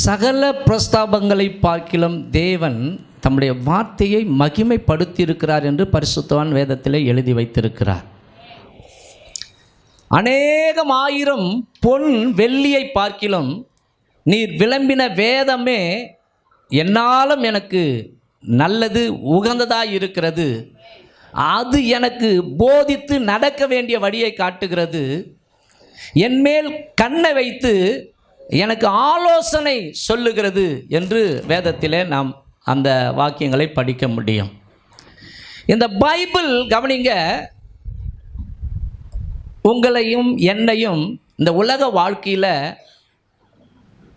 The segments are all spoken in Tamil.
சகல பிரஸ்தாபங்களை பார்க்கிலும் தேவன் தம்முடைய வார்த்தையை மகிமைப்படுத்தி இருக்கிறார் என்று பரிசுத்தவான் வேதத்தில் எழுதி வைத்திருக்கிறார். அநேகம் ஆயிரம் பொன் வெள்ளியை பார்க்கிலும் நீர் விளம்பின வேதமே என்னாலும் எனக்கு நல்லது உகந்ததாக இருக்கிறது. அது எனக்கு போதித்து நடக்க வேண்டிய வழியை காட்டுகிறது. என்மேல் கண்ணை வைத்து எனக்கு ஆலோசனை சொல்லுகிறது என்று வேதத்திலே நாம் அந்த வாக்கியங்களை படிக்க முடியும். இந்த பைபிள் கவனிங்க, உங்களையும் என்னையும் இந்த உலக வாழ்க்கையில்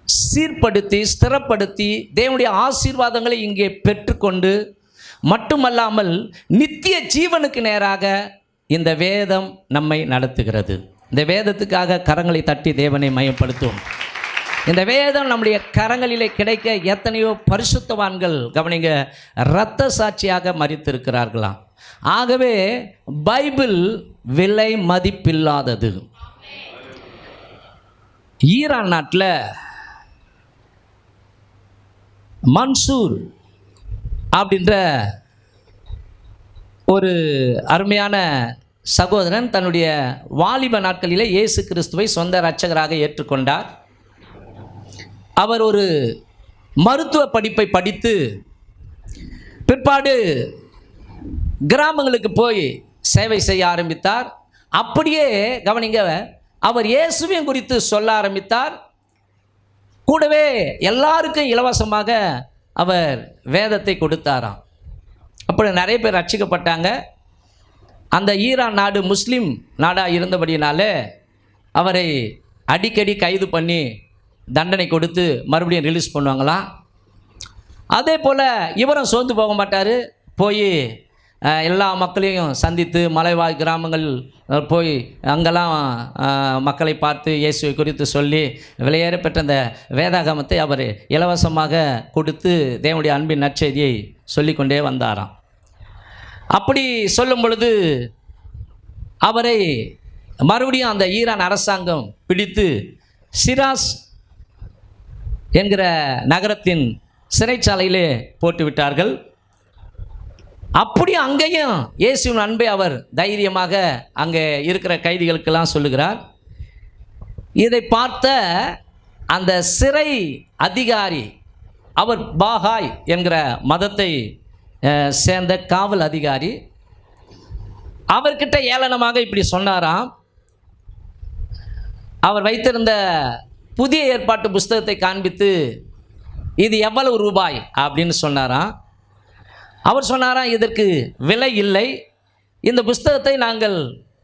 சீர்படுத்தி ஸ்திரப்படுத்தி தேவனுடைய ஆசீர்வாதங்களை இங்கே பெற்றுக்கொண்டு மட்டுமல்லாமல் நித்திய ஜீவனுக்கு நேராக இந்த வேதம் நம்மை நடத்துகிறது. இந்த வேதத்துக்காக கரங்களை தட்டி தேவனை மயப்படுத்துவோம். இந்த வேதம் நம்முடைய கரங்களிலே கிடைக்க எத்தனையோ பரிசுத்தவான்கள் கவனிங்க இரத்த சாட்சியாக மரித்திருக்கிறார்களாம். ஆகவே பைபிள் விலை மதிப்பில்லாதது. ஈரான் நாட்டில் மன்சூர் அப்படின்ற ஒரு அருமையான சகோதரன் தன்னுடைய வாலிப நாட்களிலே இயேசு கிறிஸ்துவை சொந்த இரட்சகராக ஏற்றுக்கொண்டார். அவர் ஒரு மருத்துவ படிப்பை படித்து பிற்பாடு கிராமங்களுக்கு போய் சேவை செய்ய ஆரம்பித்தார். அப்படியே கவனிங்க, அவர் இயேசுவையும் குறித்து சொல்ல ஆரம்பித்தார். கூடவே எல்லாருக்கும் இலவசமாக அவர் வேதத்தை கொடுத்தாராம். அப்படி நிறைய பேர் ரட்சிக்கப்பட்டாங்க. அந்த ஈரான் நாடு முஸ்லீம் நாடாக இருந்தபடினாலே அவரை அடிக்கடி கைது பண்ணி தண்டனை கொடுத்து மறுபடியும் ரிலீஸ் பண்ணுவாங்களாம். அதே போல் இவரும் சோர்ந்து போக மாட்டார். போய் எல்லா மக்களையும் சந்தித்து மலைவாழ் கிராமங்கள் போய் அங்கெல்லாம் மக்களை பார்த்து இயேசுவை குறித்து சொல்லி விலையேற பெற்ற அந்த வேதாகமத்தை அவர் இலவசமாக கொடுத்து தேவனுடைய அன்பின் நற்செய்தியை சொல்லிக்கொண்டே வந்தாராம். அப்படி சொல்லும் பொழுது அவரை மறுபடியும் அந்த ஈரான் அரசாங்கம் பிடித்து சிராஸ் என்கிற நகரத்தின் சிறைச்சாலையிலே போட்டுவிட்டார்கள். அப்படி அங்கேயும் இயேசுவின் அன்பை அவர் தைரியமாக அங்கே இருக்கிற கைதிகளுக்கெல்லாம் சொல்லுகிறார். இதை பார்த்த அந்த சிறை அதிகாரி, அவர் பாகாய் என்கிற மதத்தை சேர்ந்த காவல் அதிகாரி, அவர்கிட்ட ஏளனமாக இப்படி சொன்னாராம். அவர் வைத்திருந்த புதிய ஏற்பாட்டு புஸ்தகத்தை காண்பித்து இது எவ்வளவு ரூபாய் அப்படின்னு சொன்னாராம். அவர் சொன்னாராம், இதற்கு விலை இல்லை, இந்த புஸ்தகத்தை நாங்கள்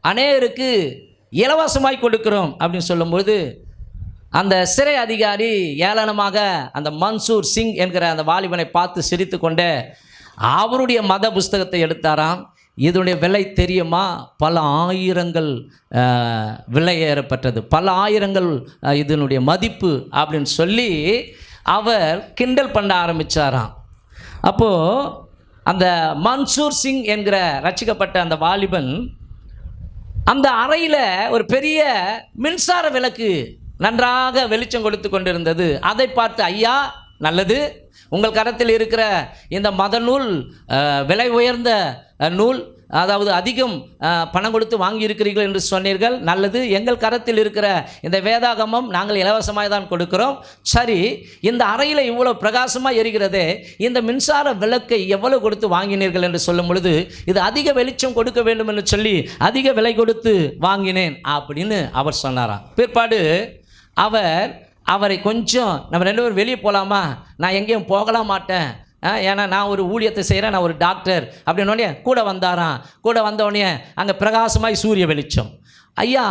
அநேகருக்கு இலவசமாய் கொடுக்கிறோம் அப்படின்னு சொல்லும்போது அந்த சிறை அதிகாரி ஏளனமாக அந்த மன்சூர் சிங் என்கிற அந்த வாலிபனை பார்த்து சிரித்து கொண்டே அவருடைய மத புஸ்தகத்தை எடுத்தாராம். இதனுடைய விலை தெரியுமா? பல ஆயிரங்கள் விலை ஏறப்பட்டது, பல ஆயிரங்கள் இதனுடைய மதிப்பு அப்படின்னு சொல்லி அவர் கிண்டல் பண்ண ஆரம்பித்தாராம். அப்போது அந்த மன்சூர் சிங் என்கிற ரட்சிக்கப்பட்ட அந்த வாலிபன் அந்த அறையில் ஒரு பெரிய மின்சார விளக்கு நன்றாக வெளிச்சம் கொடுத்து கொண்டிருந்தது. அதை பார்த்து, ஐயா நல்லது, உங்கள் கரத்தில் இருக்கிற இந்த மத நூல் விலை உயர்ந்த நூல், அதாவது அதிகம் பணம் கொடுத்து வாங்கி இருக்கிறீர்கள் என்று சொன்னீர்கள். நல்லது, எங்கள் கரத்தில் இருக்கிற இந்த வேதாகமம் நாங்கள் இலவசமாக தான் கொடுக்கிறோம். சரி, இந்த அறையில் இவ்வளோ பிரகாசமாக எரிகிறதே, இந்த மின்சார விளக்கை எவ்வளவு கொடுத்து வாங்கினீர்கள் என்று சொல்லும் பொழுது, இது அதிக வெளிச்சம் கொடுக்க வேண்டும் என்று சொல்லி அதிக விலை கொடுத்து வாங்கினேன் அப்படின்னு அவர் சொன்னாராம். பிற்பாடு அவரை கொஞ்சம், நம்ம ரெண்டு பேரும் வெளியே போகலாமா, நான் எங்கேயும் போகலாம் மாட்டேன், ஏன்னா நான் ஒரு ஊழியத்தை செய்கிறேன், நான் ஒரு டாக்டர் அப்படின்னோடனே கூட வந்தாராம். கூட வந்தோடனே அங்கே பிரகாசமாய் சூரிய வெளிச்சம். ஐயா,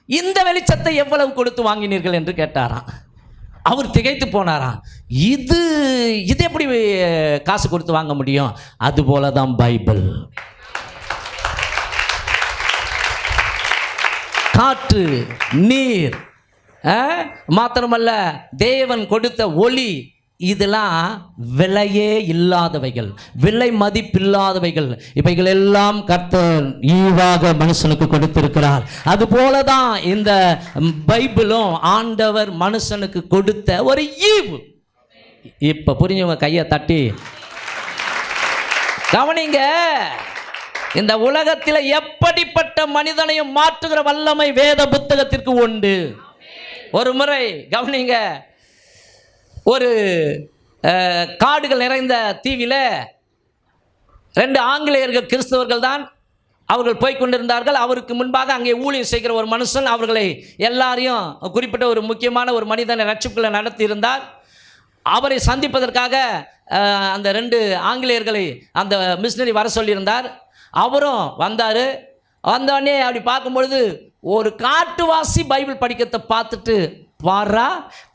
இந்த வெளிச்சத்தை எவ்வளவு கொடுத்து வாங்கினீர்கள் என்று கேட்டாராம். அவர் திகைத்து போனாராம். இது எப்படி காசு கொடுத்து வாங்க முடியும்? அதுபோல தான் பைபிள். காற்று, நீர் மாத்திரமல்ல, தேவன் கொடுத்த ஒளி, இதெல்லாம் விலையே இல்லாதவைகள், விலை மதிப்பில்லாதவைகள். இவைகள் எல்லாம் கர்த்தர் ஈவாக மனுஷனுக்கு கொடுத்திருக்கிறார். அதுபோலதான் இந்த பைபிளும் ஆண்டவர் மனுஷனுக்கு கொடுத்த ஒரு ஈவு. இப்ப புரிஞ்சவங்க கையை தட்டி கவனிங்க. இந்த உலகத்தில் எப்படிப்பட்ட மனிதனையும் மாற்றுகிற வல்லமை வேத புத்தகத்திற்கு உண்டு. ஒரு முறை கவனிங்க, ஒரு காடுகள் நிறைந்த தீவில் 2 ஆங்கிலேயர்கள், கிறிஸ்தவர்கள் தான் அவர்கள் போய்கொண்டிருந்தார்கள். அவருக்கு முன்பாக அங்கே ஊழியம் செய்கிற ஒரு மனுஷன் அவர்களை எல்லாரையும், குறிப்பிட்ட ஒரு முக்கியமான ஒரு மனிதனை ரட்சிப்புகளை நடத்தியிருந்தார். அவரை சந்திப்பதற்காக அந்த 2 ஆங்கிலேயர்களை அந்த மிஷினரி வர சொல்லியிருந்தார். அவரும் வந்தார். வந்தோடனே அப்படி பார்க்கும்பொழுது ஒரு காட்டுவாசி பைபிள் படிக்கிறத பார்த்துட்டு, பாரா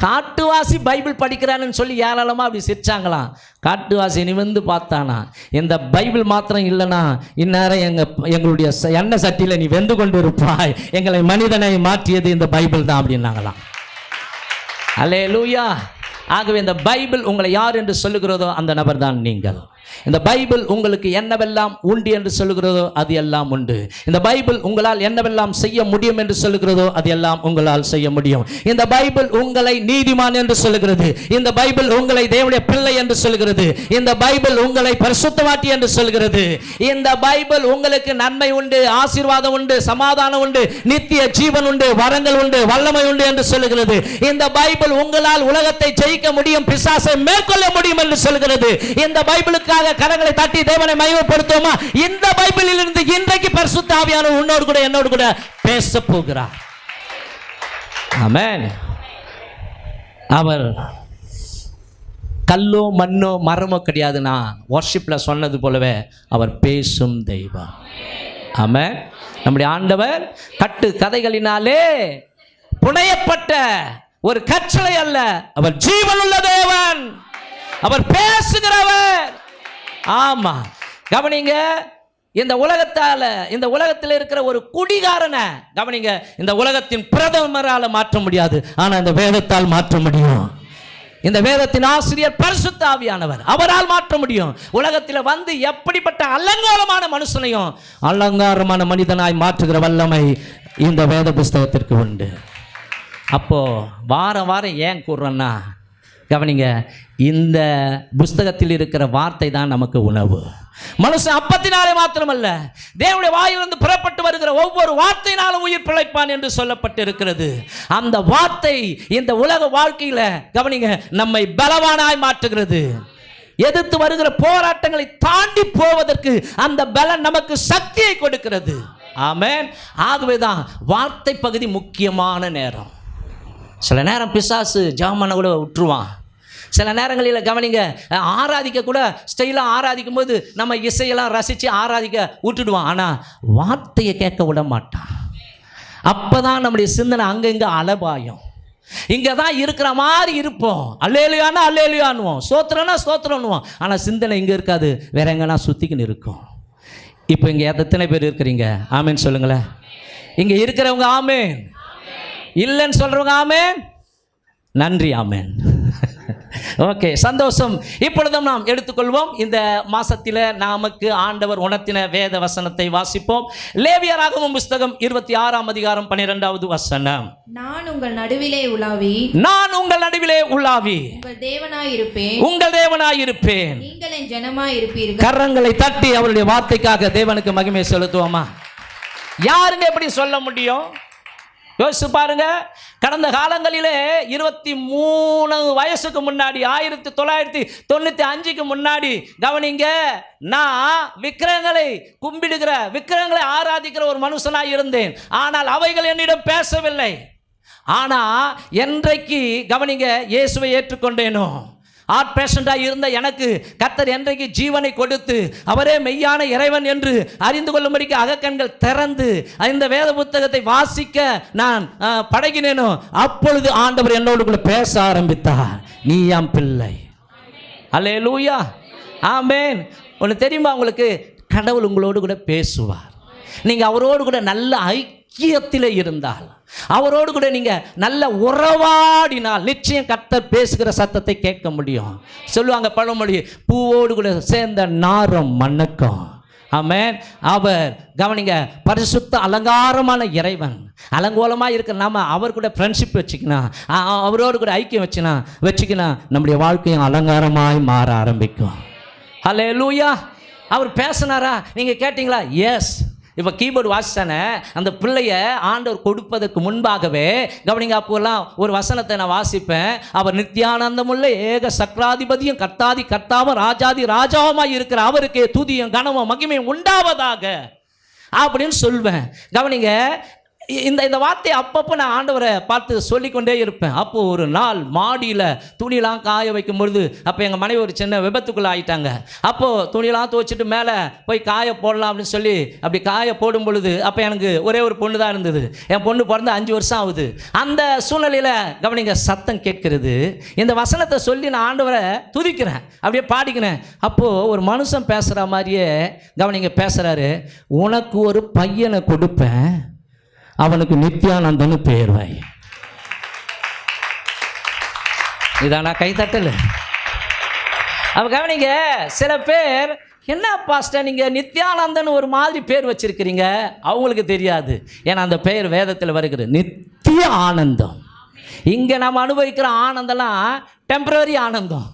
காட்டுவாசி பைபிள் படிக்கிறான்னு சொல்லி ஏராளமாக அப்படி சிரிச்சாங்களாம். காட்டுவாசி நிமிர்ந்து பார்த்தானா, இந்த பைபிள் மாத்திரம் இல்லைனா இந்நேரம் எங்களுடைய எண்ணெய் சட்டியில் நீ வெந்து கொண்டு இருப்பாய், எங்களை மனிதனை மாற்றியது இந்த பைபிள் தான் அப்படின்னாங்களாம். அல்லேலூயா. ஆகவே இந்த பைபிள் உங்களை யார் என்று சொல்லுகிறதோ அந்த நபர் தான் நீங்கள். இந்த பைபிள் உங்களுக்கு என்னவெல்லாம் உண்டு என்று சொல்லுகிறதோ அது எல்லாம் உண்டு. இந்த பைபிள் உங்களால் என்னவெல்லாம் செய்ய முடியும் என்று சொல்லுகிறதோ அது எல்லாம் உங்களால் செய்ய முடியும். இந்த பைபிள் உங்களை நீதிமான் என்று சொல்லுகிறது. இந்த பைபிள் உங்களை தேவனுடைய பிள்ளை என்று சொல்லுகிறது. இந்த பைபிள் உங்களை பரிசுத்தவாட்டி என்று சொல்கிறது. இந்த பைபிள் உங்களுக்கு நன்மை உண்டு, ஆசீர்வாதம் உண்டு, சமாதானம் உண்டு, நித்திய ஜீவன் உண்டு, வரங்கள் உண்டு, வல்லமை உண்டு என்று சொல்லுகிறது. இந்த பைபிள் உங்களால் உலகத்தை ஜெயிக்க முடியும், பிசாசை மேற்கொள்ள முடியும் என்று சொல்கிறது. இந்த பைபிளுக்காக கரங்களை தட்டி தேவனை மகிமைப்படுத்துவோமா? இந்த பைபிளில் இருந்து இன்றைக்கு பரிசுத்த ஆவியானவர் உன்னோடு கூட என்னோடு கூட பேச போகிறார். ஆமென். அவர் கல்லோ மண்ணோ மரமோ கிடையாதுன்னா வர்ஷிப்ல சொன்னது போலவே அவர் பேசும் தெய்வம். ஆமென். நம்முடைய ஆண்டவர் கட்டு கதைகளினாலே புனையப்பட்ட ஒரு கற்றளை அல்ல, அவர் ஜீவனுள்ள தேவன், அவர் பேசுகிறவர். ஆமா, கவனிங்க. இந்த உலகத்தில் இருக்கிற ஒரு குடிகாரனை கவனிங்க, இந்த உலகத்தின் பிரதமரால் மாற்ற முடியாது, ஆனா இந்த வேதத்தால் மாற்ற முடியும். இந்த வேதத்தின் ஆசிரியர் பரிசுத்த ஆவியானவர், அவரால் மாற்ற முடியும். உலகத்தில் வந்து எப்படிப்பட்ட அலங்காரமான மனுஷனையும் அலங்காரமான மனிதனாய் மாற்றுகிற வல்லமை இந்த வேத புஸ்தகத்திற்கு உண்டு. அப்போ வாரம் வாரம் ஏன் கூறுறோன்னா கவனிங்க, இந்த புஸ்தகத்தில் இருக்கிற வார்த்தை தான் நமக்கு உணவு. மனுஷன் அப்பத்தினாலே மாத்திரமல்ல, தேவனுடைய வாயிலிருந்து புறப்பட்டு வருகிற ஒவ்வொரு வார்த்தையினாலும் உயிர் பிழைப்பான் என்று சொல்லப்பட்டு இருக்கிறது. அந்த வார்த்தை இந்த உலக வாழ்க்கையில கவனிங்க நம்மை பலவானாய் மாற்றுகிறது. எதிர்த்து வருகிற போராட்டங்களை தாண்டி போவதற்கு அந்த பலன் நமக்கு சக்தியை கொடுக்கிறது. ஆமென். ஆகவேதான் வார்த்தை பகுதி முக்கியமான நேரம். சில நேரம் பிசாசு ஜாமான கூட விட்டுருவான். சில நேரங்களில் கவனிங்க, ஆராதிக்க கூட ஸ்டைலாக ஆராதிக்கும் போது நம்ம இசையெல்லாம் ரசித்து ஆராதிக்க விட்டுடுவான். ஆனால் வார்த்தையை கேட்க விட மாட்டான். அப்போ தான் நம்முடைய சிந்தனை அங்கங்கே அலபாயம். இங்கே தான் இருக்கிற மாதிரி இருப்போம். அல்லேலுயானா அல்லேலுயானுவோம், சோத்திரனா சோத்திரன்னுவோம். ஆனால் சிந்தனை இங்கே இருக்காது, வேற எங்கன்னா சுற்றிக்கின்னு இருக்கும். இப்போ இங்கே எத்தனை பேர் இருக்கிறீங்க? ஆமேன்னு சொல்லுங்களேன். இங்கே இருக்கிறவங்க ஆமேன், இல்லைன்னு சொல்கிறவங்க ஆமேன். நன்றி, ஆமேன். ஓகே, சந்தோஷம். இப்பொழுதும் நாம் எடுத்துக்கொள்வோம். இந்த மாசத்தில் நமக்கு ஆண்டவர் உணர்த்தின வேத வசனத்தை வாசிப்போம். லேவியராகமம் புஸ்தகம் 26ஆம் அதிகாரம் 12வது வசனம். நான் உங்கள் நடுவிலே உலாவி உங்கள் தேவனாய் இருப்பேன், நீங்கள் என் ஜனமாய் இருப்பீர்கள். கரங்களை தட்டி அவருடைய வார்த்தைக்காக தேவனுக்கு மகிமை செலுத்துவோமா? யாருங்க எப்படி சொல்ல முடியும்? யோசிச்சு பாருங்க. கடந்த காலங்களிலே 23 வயசுக்கு முன்னாடி 1995க்கு முன்னாடி கவனிங்க, நான் விக்கிரகங்களை கும்பிடுகிற, விக்கிரகங்களை ஆராதிக்கிற ஒரு மனுஷனாக இருந்தேன். ஆனால் அவைகள் என்னிடம் பேசவில்லை. ஆனால் என்றைக்கு கவனிங்க இயேசுவை ஏற்றுக்கொண்டேனோ, ஹார்ட் பேஷண்டாக இருந்த எனக்கு கர்த்தர் என்றைக்கு ஜீவனை கொடுத்து அவரே மெய்யான இறைவன் என்று அறிந்து கொள்ளும்படிக்கு அகக்கண்கள் திறந்து இந்த வேத புத்தகத்தை வாசிக்க நான் பழகினேனோ, அப்பொழுது ஆண்டவர் என்னோடு கூட பேச ஆரம்பித்தார். நீ என் பிள்ளை. அல்லேலூயா, ஆமென். ஒன்று தெரியுமா உங்களுக்கு? கடவுள் உங்களோடு கூட பேசுவார். நீங்கள் அவரோடு கூட நல்ல ஐக்கியத்தில் இருந்தால், அவரோடு கூட நீங்கள் நல்ல உறவாடினால் நிச்சயம் கர்த்தர் பேசுகிற சத்தத்தை கேட்க முடியும். சொல்லுவாங்க பழமொழி, பூவோடு கூட சேர்ந்த நாரம் மணக்கும். ஆமென். அவர் கவனிங்க, பரிசுத்த அலங்காரமான இறைவன். அலங்கோலமாக இருக்கிற நாம அவர் கூட ஃப்ரெண்ட்ஷிப் வச்சுக்கணும், அவரோடு கூட ஐக்கியம் வச்சுக்கணும், நம்முடைய வாழ்க்கையும் அலங்காரமாய் மாற ஆரம்பிக்கும். ஹல்லேலூயா. அவர் பேசினாரா? நீங்கள் கேட்டிங்களா? எஸ். இப்போ கீபோர்டு வாசித்தானே அந்த பிள்ளைய ஆண்டவர் கொடுப்பதற்கு முன்பாகவே கவனிங்க, அப்போல்லாம் ஒரு வசனத்தை நான் வாசிப்பேன். அவர் நித்தியானந்தமுள்ள ஏக சக்கராதிபதியும் கர்த்தாவும் ராஜாதி ராஜாவுமாய் இருக்கிற அவருக்கு துதியும் கனமும் மகிமையும் உண்டாவதாக அப்படின்னு சொல்வேன். கவனிங்க, இந்த வார்த்தையை அப்பப்போ நான் ஆண்டவரை பார்த்து சொல்லிக்கொண்டே இருப்பேன். அப்போது ஒரு நாள் மாடியில் துணியெலாம் காய வைக்கும் பொழுது, அப்போ எங்கள் மனைவி ஒரு சின்ன விபத்துக்குள்ளே ஆகிட்டாங்க. அப்போது துணியெலாம் துவைச்சிட்டு மேலே போய் காய போடலாம் அப்படின்னு சொல்லி அப்படி காய போடும் பொழுது, அப்போ எனக்கு ஒரே ஒரு பொண்ணு தான் இருந்தது. என் பொண்ணு பிறந்து 5 வருஷம் ஆகுது. அந்த சூழ்நிலையில் கவனிங்க, சத்தம் கேட்கிறது. இந்த வசனத்தை சொல்லி நான் ஆண்டவரை துதிக்கிறேன், அப்படியே பாடிக்கிறேன். அப்போது ஒரு மனுஷன் பேசுகிற மாதிரியே கவனிங்க பேசுகிறாரு, உனக்கு ஒரு பையனை கொடுப்பேன், அவனுக்கு நித்யானந்தன்னு பெயர் வை. இதானா கைத்தட்டல்? அப்போ கவனிங்க, சில பேர் என்ன பாஸ்டர் நீங்கள் நித்யானந்தன் ஒரு மாதிரி பேர் வச்சிருக்கிறீங்க, அவங்களுக்கு தெரியாது. ஏன்னா அந்த பெயர் வேதத்தில் வருகிறது, நித்திய ஆனந்தம். இங்கே நம்ம அனுபவிக்கிற ஆனந்தம்லாம் டெம்பரரி ஆனந்தம்,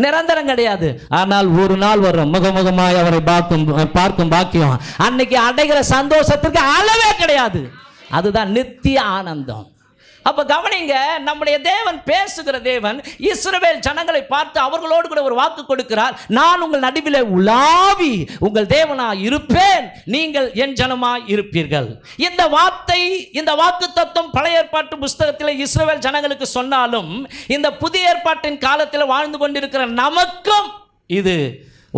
நிரந்தரம் கிடையாது. ஆனால் ஒரு நாள் வரும், முகமுகமாய் அவரை பார்க்கும் பாக்கியம். அன்னைக்கு அடைகிற சந்தோஷத்திற்கு அளவே கிடையாது. அதுதான் நித்திய ஆனந்தம். அப்போ கவனிங்க, நம்முடைய தேவன் பேசுகிற தேவன். இஸ்ரவேல் ஜனங்களை பார்த்து அவர்களோடு கூட ஒரு வாக்கு கொடுக்கிறார், நான் உங்கள் நடுவில் உலாவி உங்கள் தேவனாய் இருப்பேன், நீங்கள் என் ஜனமாய் இருப்பீர்கள். இந்த வாக்கு தத்துவம் பழைய ஏற்பாட்டு புஸ்தகத்தில் இஸ்ரவேல் ஜனங்களுக்கு சொன்னாலும், இந்த புதிய ஏற்பாட்டின் காலத்தில் வாழ்ந்து கொண்டிருக்கிற நமக்கும் இது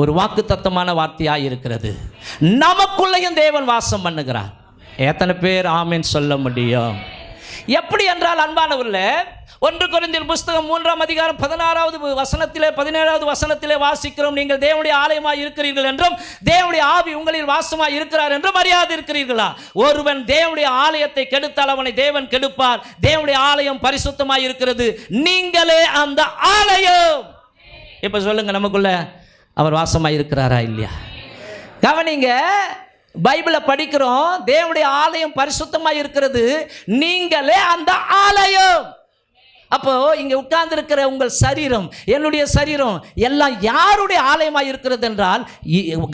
ஒரு வாக்கு தத்துவமான வார்த்தையாக இருக்கிறது. நமக்குள்ளேயும் தேவன் வாசம் பண்ணுகிறார். எத்தனை பேர் ஆமென் சொல்ல முடியும்? எப்படி என்றால் அன்பானவர்களே, 1 கொரிந்தியர் புஸ்தகம் 3ஆம் அதிகாரம் 16வது வசனத்திலே 17வது வசனத்திலே வாசிக்கிறோம், நீங்கள் தேவனுடைய ஆலயமாய் இருக்கிறீர்கள் என்றும் தேவனுடைய ஆவி உங்களில் வாசமாய் இருக்கிறார் என்றும் அறியாது இருக்கிறீர்களா? ஒருவன் தேவனுடைய ஆலயத்தை கெடுத்தால் அவனை தேவன் கெடுப்பார். தேவனுடைய ஆலயம் பரிசுத்தமாய் இருக்கிறது, நீங்களே அந்த ஆலயம். இப்ப சொல்லுங்க, நமக்குள்ள அவர் வாசமாய் இருக்கிறாரா இல்லையா? கவனிங்க, பைபிளை படிக்கிறோம், தேவனுடைய ஆலயம் பரிசுத்தமாக இருக்கிறது, நீங்களே அந்த ஆலயம். அப்போ இங்கே உட்கார்ந்து இருக்கிற உங்கள் சரீரம், என்னுடைய சரீரம் எல்லாம் யாருடைய ஆலயமாக இருக்கிறது என்றால்,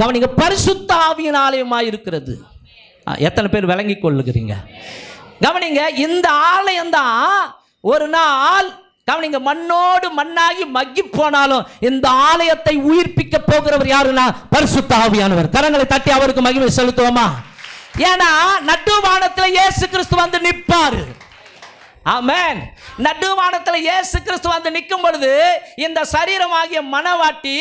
கவனிங்க, பரிசுத்த ஆவியின் ஆலயமாக இருக்கிறது. எத்தனை பேர் விளங்கி கொள்ளுகிறீங்க? கவனிங்க, இந்த ஆலயம்தான் ஒரு நாள் கவனிங்க மண்ணோடு மண்ணாகி மக்கி போனாலும் இந்த ஆலயத்தை உயிர்ப்பிக்க போகிறவர் யாருன்னா பரிசுத்த ஆவியானவர். கரங்களை தட்டி அவருக்கு மகிமை செலுத்துவோமா? ஏன்னா நடுவானத்தில் இயேசு கிறிஸ்து வந்து நிற்பாரு. ஆமென். நடுவானத்தில் இயேசு கிறிஸ்து வந்து நிற்கும் பொழுது இந்த சரீரமாகிய மனவாட்டி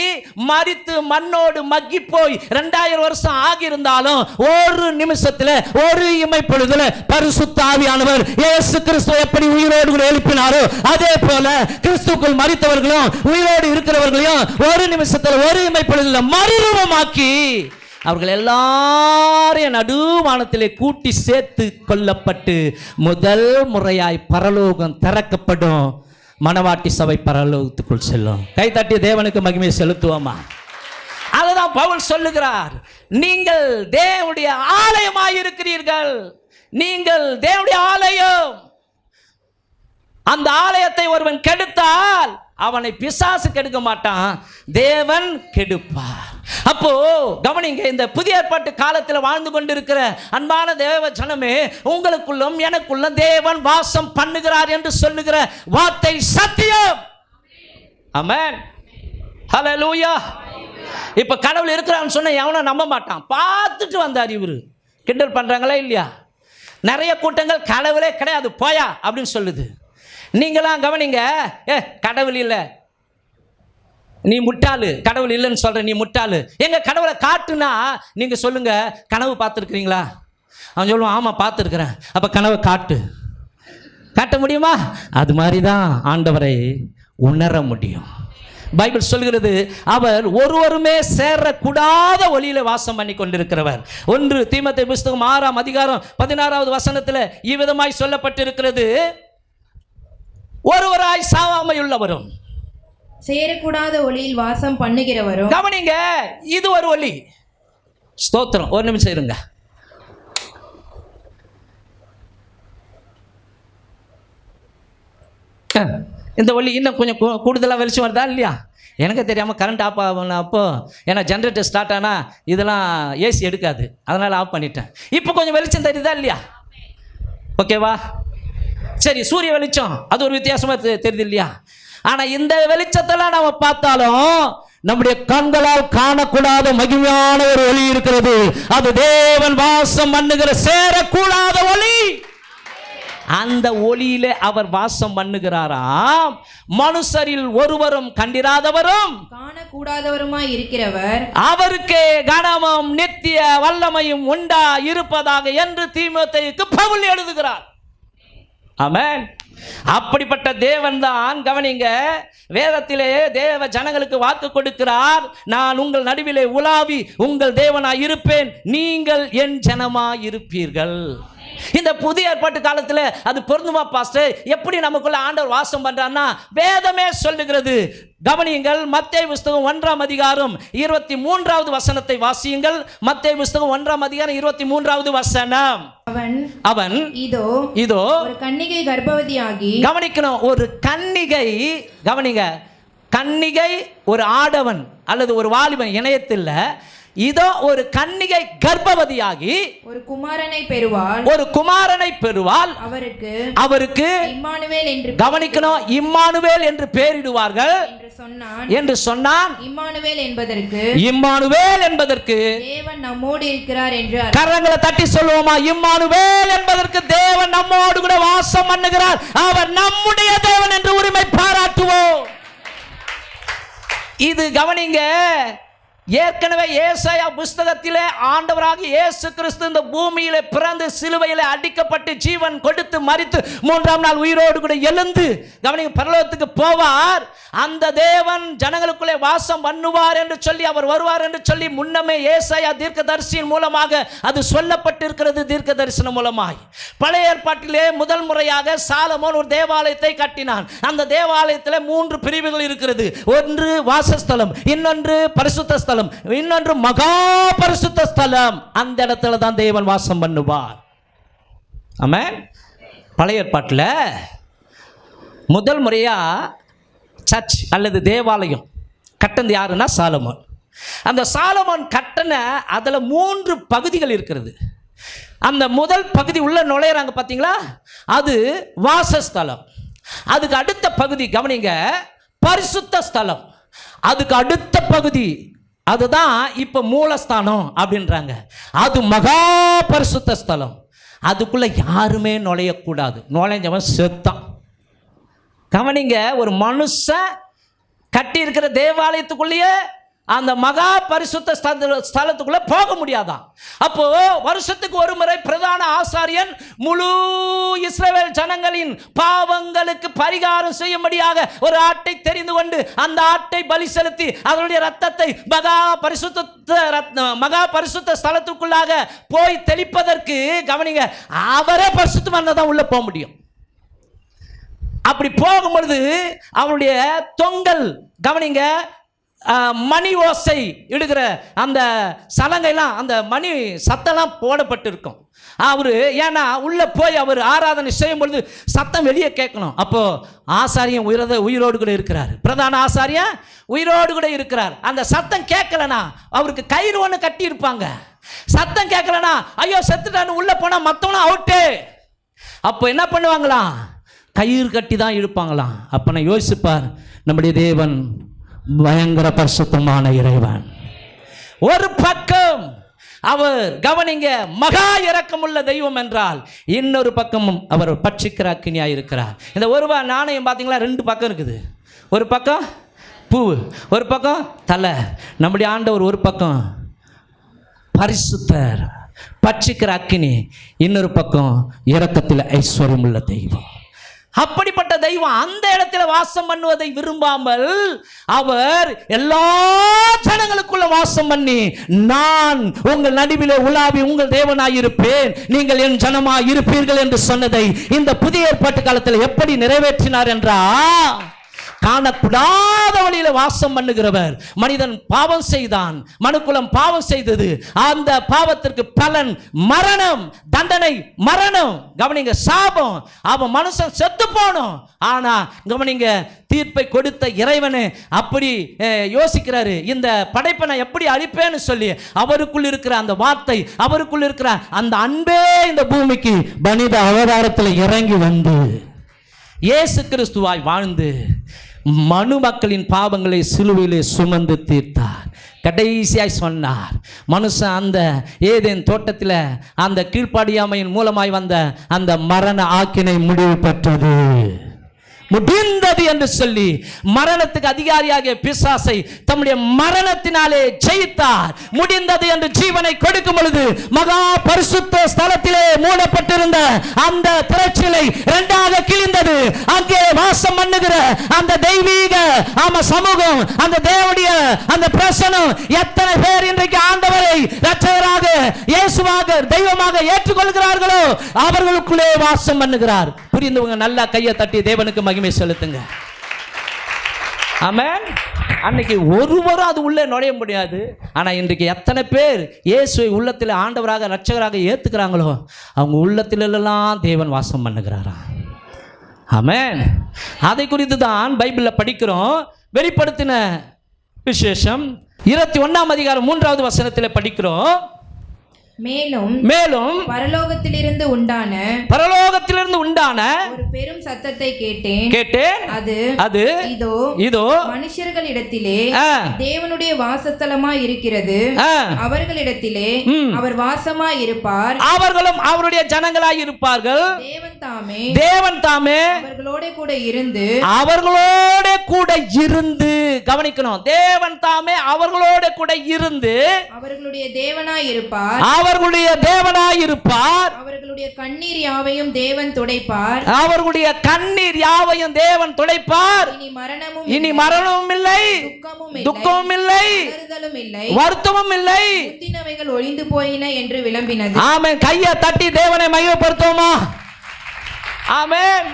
மரித்து மண்ணோடு மக்கி போய் 2000 வருஷம் ஆகியிருந்தாலும் ஒரு நிமிஷத்தில் ஒரு இமைப்பொழுதுல பரிசுத்த ஆவியானவர் இயேசு கிறிஸ்து எப்படி உயிரோடு எழுப்பினாரோ அதே போல கிறிஸ்துக்குள் மரித்தவர்களும் உயிரோடு இருக்கிறவர்களையும் ஒரு நிமிஷத்தில் ஒரு இமைப்பொழுதுல மறுரூபமாக்கி அவர்கள் எல்லாரையும் நடுவானத்திலே கூட்டி சேர்த்து கொள்ளப்பட்டு முதல் முறையாய் பரலோகம் திறக்கப்படும். மணவாட்டி சபை பரலோகத்துக்குள் செல்லும். கைத்தட்டி தேவனுக்கு மகிமையை செலுத்துவோமா? அதுதான் பவுல் சொல்லுகிறார், நீங்கள் தேவனுடைய ஆலயமாய் இருக்கிறீர்கள். நீங்கள் தேவனுடைய ஆலயம். அந்த ஆலயத்தை ஒருவன் கெடுத்தால் அவனை பிசாசு கெடுக்க மாட்டான், தேவன் கெடுப்பார். அப்போ கவனிங்க, இந்த புதிய ஏற்பாட்டு காலத்தில் வாழ்ந்து கொண்டிருக்கிற அன்பான தேவ ஜனமே, உங்களுக்குள்ளும் எனக்குள்ளும் தேவன் வாசம் பண்ணுகிறார் என்று சொல்லுகிற வார்த்தை சத்தியம். ஆமென். ஹல்லேலூயா. இப்ப கடவுள் இருக்கிறான்னு சொன்ன எவனும் நம்ப மாட்டான். பார்த்துட்டு வந்தார் இவரு. கிண்டல் பண்றாங்களா இல்லையா? நிறைய கூட்டங்கள் கடவுளே கிடையாது போயா அப்படின்னு சொல்லுது. நீங்களாம் கவனிங்க, கடவுள் இல்லை, நீ முட்டாளு, கடவுள் இல்லைன்னு சொல்ற, நீ முட்டாளு. எங்க கடவுளை காட்டுனா நீங்க சொல்லுங்க, கனவு பார்த்துருக்கிறீங்களா? அவன் சொல்லுவான், ஆமாம் பார்த்துருக்குறேன். அப்போ கனவை காட்ட முடியுமா? அது மாதிரி தான் ஆண்டவரை உணர முடியும். பைபிள் சொல்கிறது அவர் ஒருவருமே சேரக்கூடாத ஒளியில வாசம் பண்ணி கொண்டிருக்கிறவர். 1 தீமோத்தேயு புஸ்தகம் 6ஆம் அதிகாரம் 16வது வசனத்தில் இவ்விதமாய் சொல்லப்பட்டிருக்கிறது, ஒருவராய் சாவாமையுள்ளவரும் சேரக்கூடாத ஒளியில் வாசம் பண்ணுகிறவரும். கவனிங்க, இது ஒரு ஒளி. ஸ்தோத்திரம். ஒரு நிமிஷம் இருங்க. இந்த ஒளி இன்னும் கொஞ்சம் கூடுதலாக வெளிச்சம் வருதா இல்லையா? எனக்கு தெரியாமல் கரண்ட் ஆஃப் ஆகணும். அப்போ ஏன்னா ஜென்ரேட்டர் ஸ்டார்ட் ஆனால் இதெல்லாம் ஏசி எடுக்காது, அதனால் ஆஃப் பண்ணிட்டேன். இப்போ கொஞ்சம் வெளிச்சம் தெரியுதா இல்லையா? ஓகேவா? சரி, சூரிய வெளிச்சம் அது ஒரு வித்தியாசமாக தெரியுது இல்லையா? ஆனால் இந்த வெளிச்சத்தெல்லாம் நம்ம பார்த்தாலும் நம்முடைய கண்களால் காணக்கூடாத மகிமையான ஒரு ஒளி இருக்கிறது. அது தேவன் வாசம் பண்ணுகிற சேரக்கூடாத ஒளி. அந்த ஒளியிலே அவர் வாசம் பண்ணுகிறாராம். மனுஷரில் ஒருவரும் கண்டிராதவரும் காணக்கூடாதவருமாய் இருக்கிறவர் அவருக்கே கனமும் நித்திய வல்லமையும் உண்டா இருப்பதாக என்று தீமோத்தேயுக்கு பவுல் எழுதுகிறார். ஆமென். அப்படிப்பட்ட தேவன் தான், கவனிங்க, வேதத்திலே தேவ ஜனங்களுக்கு வாக்கு கொடுக்கிறார், நான் உங்கள் நடுவிலே உலாவி உங்கள் தேவனாய் இருப்பேன், நீங்கள் என் ஜனமாய் இருப்பீர்கள். இந்த புதிய ஏற்பாட்டு காலத்தில் அது பொருந்துமா பாஸ்டர்? எப்படி நமக்குள்ள ஆண்டவர் வாசம் பண்றான்னா வேதமே சொல்லுகிறது. கவனியுங்கள், மத்தேயு புஸ்தகம் 1ஆம் அதிகாரம் 23வது வசனத்தை வாசியுங்கள். மத்தேயு புஸ்தகம் 1ஆம் அதிகாரம் 23வது வசனம். அவன் இதோ ஒரு கன்னிகை கர்ப்பவதியாகி. கவனிக்கணும், ஒரு கன்னிகை. கவனிங்க, கன்னிகை ஒரு ஆடவன் அல்லது ஒரு வாலிபன் இணையத்தில். இதோ ஒரு கன்னிகை கர்ப்பவதியாகி ஒரு குமாரனை பெறுவாள். அவருக்கு இம்மானுவேல் என்று, கவனிக்கணும், இம்மானுவேல் என்று பெயரிடுவார்கள் என்று சொன்னான். இம்மானுவேல் என்பதற்கு தேவன் நம்மோடு இருக்கிறார் என்று. கரங்களை தட்டி சொல்லுவோமா? இம்மானுவேல் என்பதற்கு தேவன் நம்மோடு கூட வாசம் பண்ணுகிறார், அவர் நம்முடைய தேவன் என்று உரிமை பாராட்டுவோம். இது கவனிங்க, ஏற்கனவே ஏசாயா புஸ்தகத்திலே ஆண்டவராக இயேசு கிறிஸ்து இந்த பூமியிலே பிறந்து சிலுவையிலே அடிக்கப்பட்டு ஜீவன் கொடுத்து மரித்து 3ஆம் நாள் உயிரோடு கூட எழுந்து கவனிங்க பரலோகத்துக்கு போவார். அந்த தேவன் ஜனங்களுக்குள்ளே வாசம் பண்ணுவார் என்று சொல்லி, அவர் வருவார் என்று சொல்லி முன்னமே ஏசாயா தீர்க்கதரிசியின் மூலமாக அது சொல்லப்பட்டிருக்கிறது. தீர்க்க தரிசனம் மூலமாய் பழைய ஏற்பாட்டிலே முதல் முறையாக சாலமோன் ஒரு தேவாலயத்தை கட்டினான். அந்த தேவாலயத்தில் 3 பிரிவுகள் இருக்கிறது. ஒன்று வாசஸ்தலம், இன்னொன்று பரிசுத்த ஸ்தலம், இன்னொன்று மகா பரிசுத்த ஸ்தலம். அந்த இடத்துல தான் தேவன் வாசம் பண்ணுவார். ஆமென். பழைய ஏற்பாட்டில் முதல் முறையா சர்ச் அல்லது தேவாலயம் கட்டது யாருன்னா சாலமோன். அந்த சாலமோன் கட்டண அதில் 3 பகுதிகள் இருக்கிறது. அந்த முதல் பகுதி உள்ள நுழையிறாங்க பார்த்தீங்களா, அது வாசஸ்தலம். அதுக்கு அடுத்த பகுதி கவனிங்க பரிசுத்த ஸ்தலம். அதுக்கு அடுத்த பகுதி அதுதான் இப்போ மூலஸ்தானம் அப்படின்றாங்க. அது மகா பரிசுத்த ஸ்தலம். அதுக்குள்ள யாருமே நுழையக்கூடாது. நுழைஞ்சவன் செத்தான். கவனிங்க, ஒரு மனுஷன் கட்டி இருக்கிற தேவாலயத்துக்குள்ளேயே அந்த மகா பரிசுத்த ஸ்தலத்துக்குள்ள போக முடியாதான். அப்போ வருஷத்துக்கு ஒரு முறை பிரதான ஆசாரியன் முழு இஸ்ரவேல் ஜனங்களின் பாவங்களுக்கு பரிகாரம் செய்யும்படியாக ஒரு ஆட்டை தெரிந்து கொண்டு அந்த ஆட்டை பலி செலுத்தி அதனுடைய ரத்தத்தை மகா பரிசுத்த ஸ்தலத்துக்குள்ளாக போய் தெளிப்பதற்கு கவனிங்க அவரே பரிசுத்தமானதான் உள்ள போக முடியும். அப்படி போகும்பொழுது அவனுடைய தொங்கல் கவனிங்க மணி ஓசை இடுகிற அந்த சலங்கைலாம் அந்த மணி சத்தம்லாம் போடப்பட்டிருக்கும். அவர் ஏன்னா உள்ளே போய் அவர் ஆராதனை செய்யும் பொழுது சத்தம் வெளியே கேட்கணும். அப்போது ஆசாரியன் உயிரோடு கூட இருக்கிறார். பிரதான ஆசாரியன் உயிரோடு கூட இருக்கிறார். அந்த சத்தம் கேட்கலனா அவருக்கு கயிறு ஒன்று கட்டி இருப்பாங்க. சத்தம் கேட்கலனா ஐயோ செத்துட்டான்னு உள்ளே போனால் மற்றவனும் அவுட்டு. அப்போ என்ன பண்ணுவாங்களாம்? கயிறு கட்டி தான் இழுப்பாங்களாம். அப்போ நான் யோசிப்பார், நம்முடைய தேவன் பயங்கர பரிசுத்தமான இறைவன். ஒரு பக்கம் அவர் கவனிங்க மகா இரக்கமுள்ள தெய்வம் என்றால், இன்னொரு பக்கமும் அவர் பட்சிக்கிற அக்கினியாக இருக்கிறார். இந்த ஒரு நாணயம் பார்த்தீங்களா, 2 பக்கம் இருக்குது. ஒரு பக்கம் பூ, ஒரு பக்கம் தலை. நம்முடைய ஆண்டவர் ஒரு பக்கம் பரிசுத்தர், பட்சிக்கிற அக்கினி, இன்னொரு பக்கம் இரக்கத்தில் ஐஸ்வர்யம் உள்ள தெய்வம். அப்படிப்பட்ட தெய்வம் அந்த இடத்துல வாசம் பண்ணுவதை விரும்பாமல் அவர் எல்லா ஜனங்களுக்குள்ள வாசம் பண்ணி, நான் உங்கள் நடுவிலே உலாவி உங்கள் தேவனாயிருப்பேன், நீங்கள் என் ஜனமாய் இருப்பீர்கள் என்று சொன்னதை இந்த புதிய ஏற்பாட்டு காலத்தில் எப்படி நிறைவேற்றினார் என்றால், காணக்கூடாத வழியில வாசம் பண்ணுகிறவர். மனிதன் பாவம் செய்தான், மனுக்குலம் பாவம் செய்தது, அந்த பாவத்திற்கு பலன் மரணம், தண்டனை மரணம். கவனிங்க, சாபம், அவன் மனுஷன் செத்து போனோம். ஆனா கவனிங்க, தீர்ப்பை கொடுத்த இறைவனே அப்படி யோசிக்கிறாரு, இந்த படைப்பை நான் எப்படி அழிப்பேன்னு சொல்லி அவருக்குள் இருக்கிற அந்த வார்த்தை, அவருக்குள் இருக்கிற அந்த அன்பே இந்த பூமிக்கு மனித அவதாரத்தில் இறங்கி வந்து இயேசு கிறிஸ்துவாய் வாழ்ந்து மனு மக்களின் பாவங்களை சிலுவையிலே சுமந்து தீர்த்தார். கடைசியாய் சொன்னார், மனுஷன் அந்த ஏதேன் தோட்டத்தில் அந்த கீழ்ப்படியாமையின் மூலமாய் வந்த அந்த மரண ஆக்கினை முடிவு பெற்றது, முடிந்தது என்று சொல்லி மரணத்துக்கு அதிகாரியாகிய பிசாசை தம்முடைய மரணத்தினாலே ஜெயித்தார். முடிந்தது என்று ஜீவனை கொடுக்கும் பொழுது மகா பரிசுத்த ஸ்தலத்திலே மூடப்பட்டிருந்த அந்த திரைச்சீலை இரண்டாக கிழிந்தது. அங்கே வாசம் பண்ணுகிற அந்த தெய்வீக சமூகம், அந்த தேவனுடைய அந்த பிரசனம், எத்தனை பேர் இன்றைக்கு ஆண்டவரை இரட்சகராக இயேசுவாக தெய்வமாக ஏற்றுக்கொள்கிறார்களோ அவர்களுக்குள்ளே வாசம் பண்ணுகிறார். புரிந்தவங்க நல்லா கையை தட்டி தேவனுக்கு மகிமை செலுத்துங்க. ஆமென். அன்னைக்கு ஒருவரும் அது உள்ளே நுழைய முடியாது. ஆனால் இன்றைக்கு எத்தனை பேர் இயேசுவை உள்ளத்தில் ஆண்டவராக இரட்சகராக ஏற்றுக்கிறாங்களோ அவங்க உள்ளத்திலெல்லாம் தேவன் வாசம் பண்ணுகிறாரா. ஆமென். அதை குறித்து தான் பைபிளில் படிக்கிறோம். வெளிப்படுத்தின விசேஷம் 21ஆம் அதிகாரம் 3வது வசனத்தில் படிக்கிறோம். மேலும் பரலோகத்திலிருந்து உண்டான ஒரு பெரும் சத்தத்தை கேட்டேன். அது இதோ மனுஷர்களிடத்திலே தேவனுடைய வாசஸ்தலமாய் இருக்கிறது, அவர்களிடத்திலே அவர் வாசமாய் இருப்பார், அவர்களும் அவருடைய ஜனங்களாய் இருப்பார்கள். தேவன் தாமே அவர்களோட கூட இருந்து கவனிக்கணும். தேவன் தாமே அவர்களோட கூட இருந்து அவர்களுடைய தேவனாய் இருப்பார், அவர்களுடைய கண்ணீர் யாவையும் தேவன் துடைப்பார், இனி மரணமும் இல்லை, துக்கமும் இல்லை, வருத்தமும் இல்லை, முந்தினவைகள் ஒழிந்து போயின என்று விளம்பினது. ஆமென். கையை தட்டி தேவனை மகிமைப்படுத்துவோமா. ஆமென்.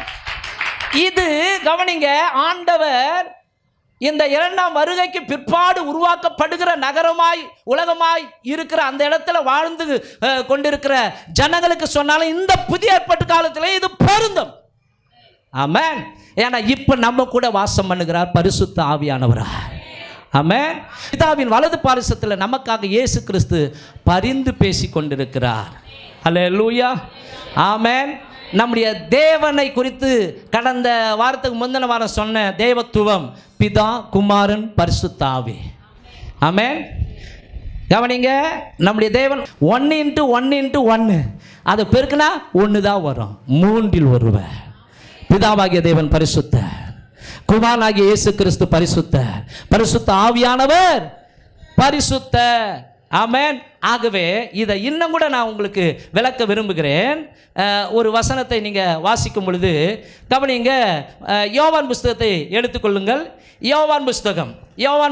இது கவனிங்க, ஆண்டவர் இந்த இரண்டாம் வருகைக்கு பிற்பாடு உருவாக்கப்படுகிற நகரமாய் உலகமாய் இருக்கிற அந்த இடத்துல வாழ்ந்து கொண்டிருக்கிற ஜனங்களுக்கு சொன்னாலும் இந்த புதிய ஏற்பாட்டு காலத்தில் இது பொருந்தும். ஆமென். ஏன்னா இப்ப நம்ம கூட வாசம் பண்ணுகிறார் பரிசுத்த ஆவியானவரா. ஆமென். பிதாவின் வலது பாரிசத்தில் நமக்காக இயேசு கிறிஸ்து பரிந்து பேசி கொண்டிருக்கிறார். அல்லேலூயா. ஆமென். நம்முடைய தேவனை குறித்து கடந்த வாரத்துக்கு முந்தின வாரம் சொன்ன தேவத்துவம் பிதா, குமாரன், பரிசுத்த ஆவி. ஆமென். கவனிங்க, நம்முடைய தேவன் 1:1:1 அதை பெருக்குனா 1 தான் வரும். 3இல் ஒருவர். பிதாவாகிய தேவன் பரிசுத்த, குமாரனாகிய இயேசு கிறிஸ்து பரிசுத்த, பரிசுத்த ஆவியானவர் பரிசுத்த. ஆமென். ஆகவே இதை இன்னும் கூட நான் உங்களுக்கு விளக்க விரும்புகிறேன். ஒரு வசனத்தை நீங்கள் வாசிக்கும் பொழுது கவனிங்க. யோவான் புஸ்தகத்தை எடுத்துக்கொள்ளுங்கள். யோவான்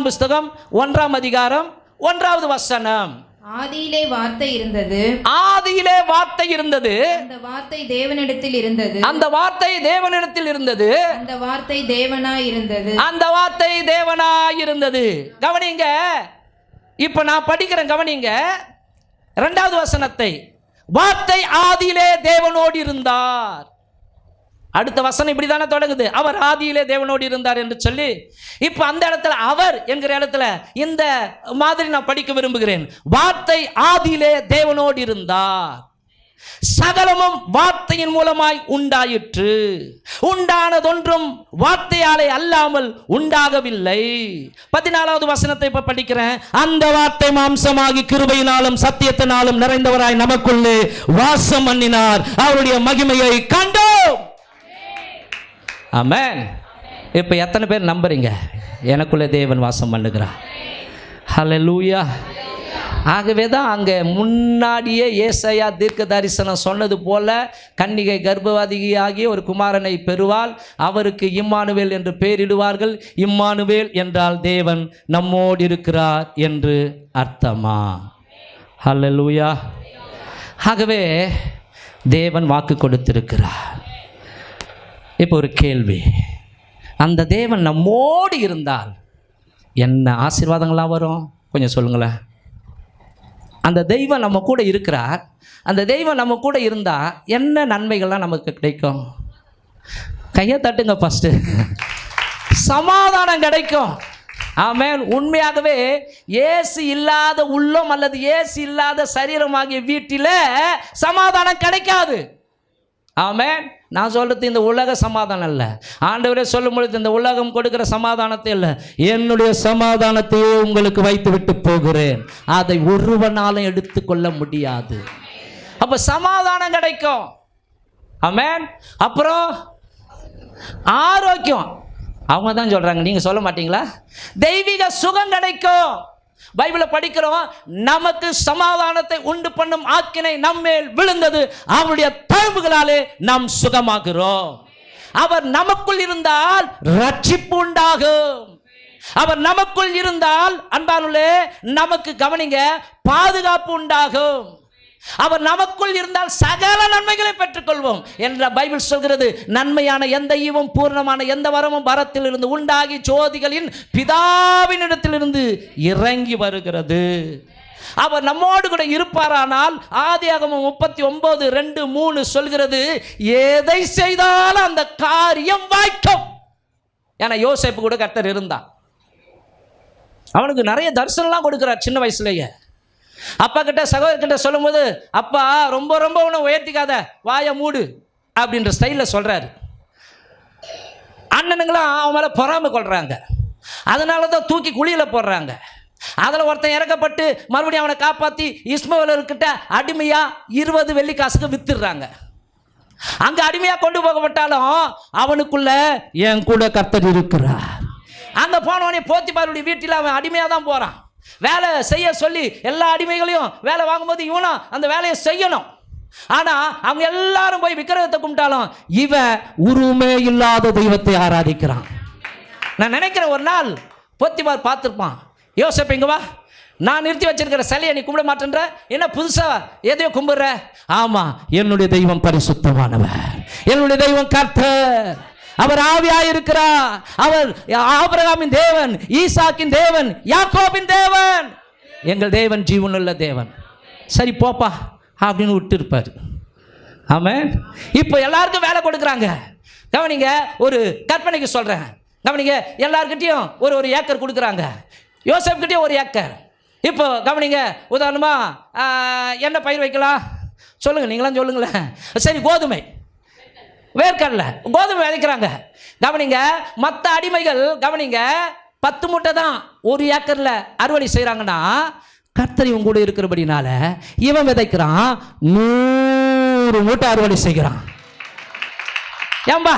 புஸ்தகம் 1ஆம் அதிகாரம் 1வது வசனம். ஆதியிலே வார்த்தை இருந்தது, அந்த வார்த்தை தேவனிடத்தில் இருந்தது, அந்த வார்த்தை தேவனாய் இருந்தது. கவனிங்க, இப்ப நான் படிக்கிறேன். கவனிங்க 2வது வசனத்தை. வார்த்தை ஆதியிலே தேவனோடு இருந்தார். அடுத்த வசனம் இப்படி தானே தொடங்குது, அவர் ஆதியிலே தேவனோடு இருந்தார் என்று சொல்லி. இப்ப அந்த இடத்துல அவர் என்கிற இடத்துல இந்த மாதிரி நான் படிக்க விரும்புகிறேன். வார்த்தை ஆதியிலே தேவனோடு இருந்தார், சகலமும் வார்த்தையின் மூலமாய் உண்டாயிற்று, உண்டானதொன்றும் வார்த்தையாலே அல்லாமல் உண்டாகவில்லை. 14வது வசனத்தை இப்ப படிக்கிறேன். அந்த வார்த்தை மாம்சமாகி கிருபையினாலும் சத்தியத்தினாலும் நிறைந்தவராய் நமக்குள்ளே வாசம் பண்ணினார், அவருடைய மகிமையை கண்டோம். ஆமென். இப்ப எத்தனை பேர் நம்புறீங்க எனக்குள்ளே தேவன் வாசம் பண்ணுகிறார்? ஹல்லேலூயா. ஆகவே தான் அங்கே முன்னாடியே ஏசாயா தீர்க்க தரிசனம் சொன்னது போல கன்னிகை கர்ப்பவதியாகிய ஒரு குமாரனை பெறுவாள், அவருக்கு இம்மானுவேல் என்று பெயரிடுவார்கள். இம்மானுவேல் என்றால் தேவன் நம்மோடு இருக்கிறார் என்று அர்த்தமா? ஹல்லேலூயா. ஆகவே தேவன் வாக்கு கொடுத்திருக்கிறார். இப்போ ஒரு கேள்வி, அந்த தேவன் நம்மோடு இருந்தால் என்ன ஆசீர்வாதங்களாக வரும்? கொஞ்சம் சொல்லுங்களேன். அந்த தெய்வம் நம்ம கூட இருக்கிறார், அந்த தெய்வம் நம்ம கூட இருந்தால் என்ன நன்மைகள்லாம் நமக்கு கிடைக்கும்? கையை தட்டுங்க ஃபஸ்ட்டு. சமாதானம் கிடைக்கும். ஆமென். உண்மையாகவே இயேசு இல்லாத உள்ளம் அல்லது இயேசு இல்லாத சரீரமாகிய வீட்டில் சமாதானம் கிடைக்காது. ஆமென். நான் சொல்கிறது இந்த உலக சமாதானம் இல்லை. ஆண்டவரே சொல்லும் பொழுது இந்த உலகம் கொடுக்கிற சமாதானத்தை இல்லை, என்னுடைய சமாதானத்தையே உங்களுக்கு வைத்து விட்டு போகிறேன், அதை ஒருவனாலும் எடுத்துக்கொள்ள முடியாது. அப்போ சமாதானம் கிடைக்கும். ஆமென். அப்புறம் ஆரோக்கியம், அவங்க தான் சொல்கிறாங்க, நீங்கள் சொல்ல மாட்டீங்களா? தெய்வீக சுகம் கிடைக்கும். பைபிளை படிக்கிறோம், நமக்கு சமாதானத்தை உண்டு பண்ணும் ஆக்கினை நம்மேல் விழுந்தது, அவருடைய தழும்புகளாலே நாம் சுகமாகிறோம். அவர் நமக்குள் இருந்தால் ரட்சிப்பு உண்டாகும். அவர் நமக்குள் இருந்தால் அன்பானுள்ளே நமக்கு கவனிங்க பாதுகாப்பு உண்டாகும். அவர் நமக்குள் இருந்தால் சகல நன்மைகளை பெற்றுக்கொள்வோம் என்ற பைபிள் சொல்கிறது. நன்மையான எந்த ஈவும் பூர்ணமான எந்த வரமும் வரத்தில் இருந்து உண்டாகி ஜோதிகளின் பிதாவினிடத்திலிருந்து இறங்கி வருகிறது. அவர் நம்மோடு கூட இருப்பாரானால் ஆதியாகமம் 39:2-3 சொல்கிறது, எதை செய்தாலும் அந்த காரியம் வாய்க்கும். ஏன்னா யோசேப்பு கூட கர்த்தர் இருந்தான். அவனுக்கு நிறைய தரிசனம்லாம் கொடுக்கிறார் சின்ன வயசுலேயே. அப்பா கிட்ட சகோதரர்கிட்ட சொல்லும் போது, அப்பா ரொம்ப ரொம்ப உன்னை உயர்த்திக்காத, வாயை மூடு அப்படின்ற ஸ்டைலில் சொல்கிறாரு. அண்ணனுங்களாம் அவன் மேலே பொறாமை கொள்கிறாங்க, அதனால தான் தூக்கி குழியில் போடுறாங்க. அதில் ஒருத்தன் இறக்கப்பட்டு மறுபடியும் அவனை காப்பாற்றி இஸ்மவேலர்கிட்ட அடிமையாக 20 வெள்ளி காசுக்கு வித்துடுறாங்க. அங்கே அடிமையாக கொண்டு போகப்பட்டாலும் அவனுக்குள்ள என் கூட கர்த்தர் இருக்கிறார். அங்கே போனவனே போத்திபாருடைய வீட்டில் அவன் அடிமையாக தான் போகிறான். வேலை செய்ய சொல்லி எல்லா அடிமைகளையும் வேலை வாங்கும்போது இவனும் அந்த வேலையை செய்யணும். ஆனால் அவங்க எல்லாரும் போய் விக்கிரகத்தை கும்பிட்டாலும் இவன் உருவமே இல்லாத தெய்வத்தை ஆராதிக்கிறான். நான் நினைக்கிறேன் ஒரு நாள் போத்திபார் பார்த்துருப்பான், யோசேப்பு இங்கே வா, நான் நிறுத்தி வச்சிருக்கிற சிலையை நீ கும்பிட மாட்டேன்ற, என்ன புதுசாக எதையோ கும்பிடுற? ஆமாம், என்னுடைய தெய்வம் பரிசுத்தமானவர், என்னுடைய தெய்வம் கர்த்தர், அவர் ஆவியாய் இருக்கிறார், அவர் ஆபிரகாமின் தேவன், ஈசாக்கின் தேவன், யாக்கோபின் தேவன், எங்கள் தேவன் ஜீவனுள்ள தேவன். சரி போப்பா அப்படின்னு விட்டு இருப்பார். ஆமென். இப்போ எல்லாருக்கும் வேலை கொடுக்குறாங்க. கவனிங்க, ஒரு கற்பனைக்கு சொல்கிறேன், கவனிங்க, எல்லாருக்கிட்டையும் ஒரு ஏக்கர் கொடுக்குறாங்க. யோசேப்கிட்டையும் 1 ஏக்கர். இப்போ கவனிங்க, உதாரணமாக என்ன பயிர் வைக்கலாம் சொல்லுங்கள், நீங்களாம் சொல்லுங்களேன். சரி, கோதுமை, வேர்க்கடலை, கோதுமை விதைக்கிறாங்க. கவனிங்க, மற்ற அடிமைகள் கவனிங்க 10 மூட்டை தான் 1 ஏக்கரில் அறுவடை செய்கிறாங்கன்னா, கர்த்தர் இவன் கூட இருக்கிறபடினால இவன் விதைக்கிறான், 100 மூட்டை அறுவடை செய்கிறான். ஏம்பா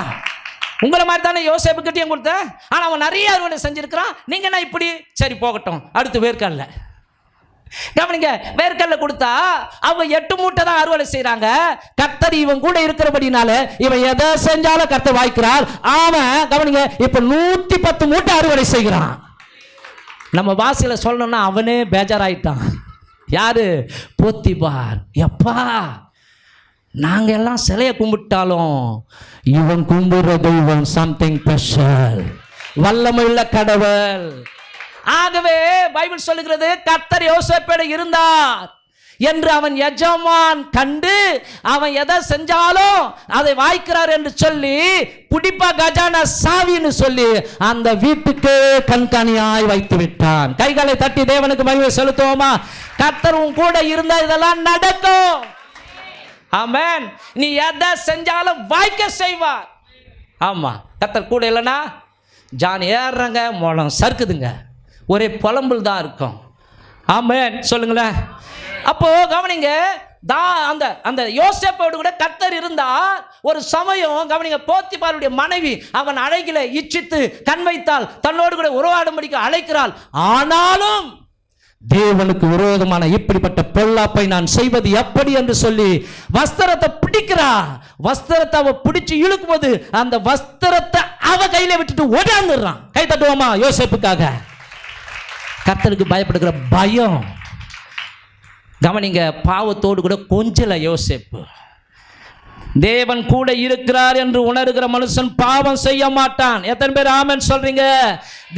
உங்களை மாதிரி தானே யோசேப்புக்கிட்டையும் கொடுத்தேன், ஆனால் அவன் நிறைய அறுவடை செஞ்சுருக்கிறான், நீங்கள் என்ன இப்படி? சரி போகட்டும். அடுத்து வேர்க்கடலை, கவனிங்க, வேர்க்கடலை கொடுத்தா அவங்க 8 மூட்டை தான் அறுவடை செய்கிறாங்க. கர்த்தர் இவன் கூட இருக்கிறபடினால இவன் எதை செஞ்சாலும் கர்த்தர் வாய்க்கிறார். அவன் கவனிங்க இப்போ 110 மூட்டை அறுவடை செய்கிறான். நம்ம பாஷையில் சொல்லணும்னா அவனே பேஜாராயிட்டான். யாரு? போத்திபார். எப்பா நாங்கள் எல்லாம் சிலையை கும்பிட்டாலும் இவன் கும்பிடுற தெய்வம் சம்திங் ஸ்பெஷல், வல்லமையுள்ள கடவுள். ஆகவே பைபிள் சொல்லுகிறது, கர்த்தர் யோசேப்போடு இருந்தார் என்று அவன் எஜமான் கண்டு அவன் எதை செஞ்சாலும் அதை வாய்க்கிறார் என்று சொல்லி புடிப்பா கஜானா சாவின்னு சொல்லி அந்த வீட்டுக்கு கண்காணியாய் வைத்து விட்டான். கைகளை தட்டி தேவனுக்கு மகிமை செலுத்துவோமா? கர்த்தர் உன் கூட இருந்தா இதெல்லாம் நடக்கும். ஆமென். நீ எதை செஞ்சாலும் வாய்க்க செய்வார். ஆமா, கர்த்தர் கூட இல்லைன்னா ஜான் ஏறுறாங்க, மூலம் சறுக்குதுங்க, ஒரே புலம்பல் தான் இருக்கும். ஆமென் சொல்லுங்களேன். அப்போ கவனிங்க, அந்த அந்த யோசேப்போடு கூட கர்த்தர் இருந்தா ஒரு சமயம் கவனிங்க, போத்திபாருடைய மனைவி அவன் அழகில இச்சித்து கண் வைத்தால் தன்னோடு கூட உறவாடும்படிக்கு அழைக்கிறாள். ஆனாலும் தேவனுக்கு விரோதமான இப்படிப்பட்ட பொல்லாப்பை நான் செய்வது எப்படி என்று சொல்லி வஸ்திரத்தை பிடிக்கிறார். வஸ்திரத்தை அவ பிடிச்சு இழுக்கும் போது அந்த வஸ்திரத்தை அவ கையில விட்டுட்டு ஓடாந்துடுறான். கை தட்டுவோமா யோசேப்புக்காக? கர்த்தருக்கு பயப்படுகிற பயம். கவனிங்க, பாவத்தோடு கூட கொஞ்சல யோசேப்பு. தேவன் கூட இருக்கிறார் என்று உணர்கிற மனுஷன் பாவம் செய்ய மாட்டான். எத்தனை பேர் ஆமென் சொல்றீங்க?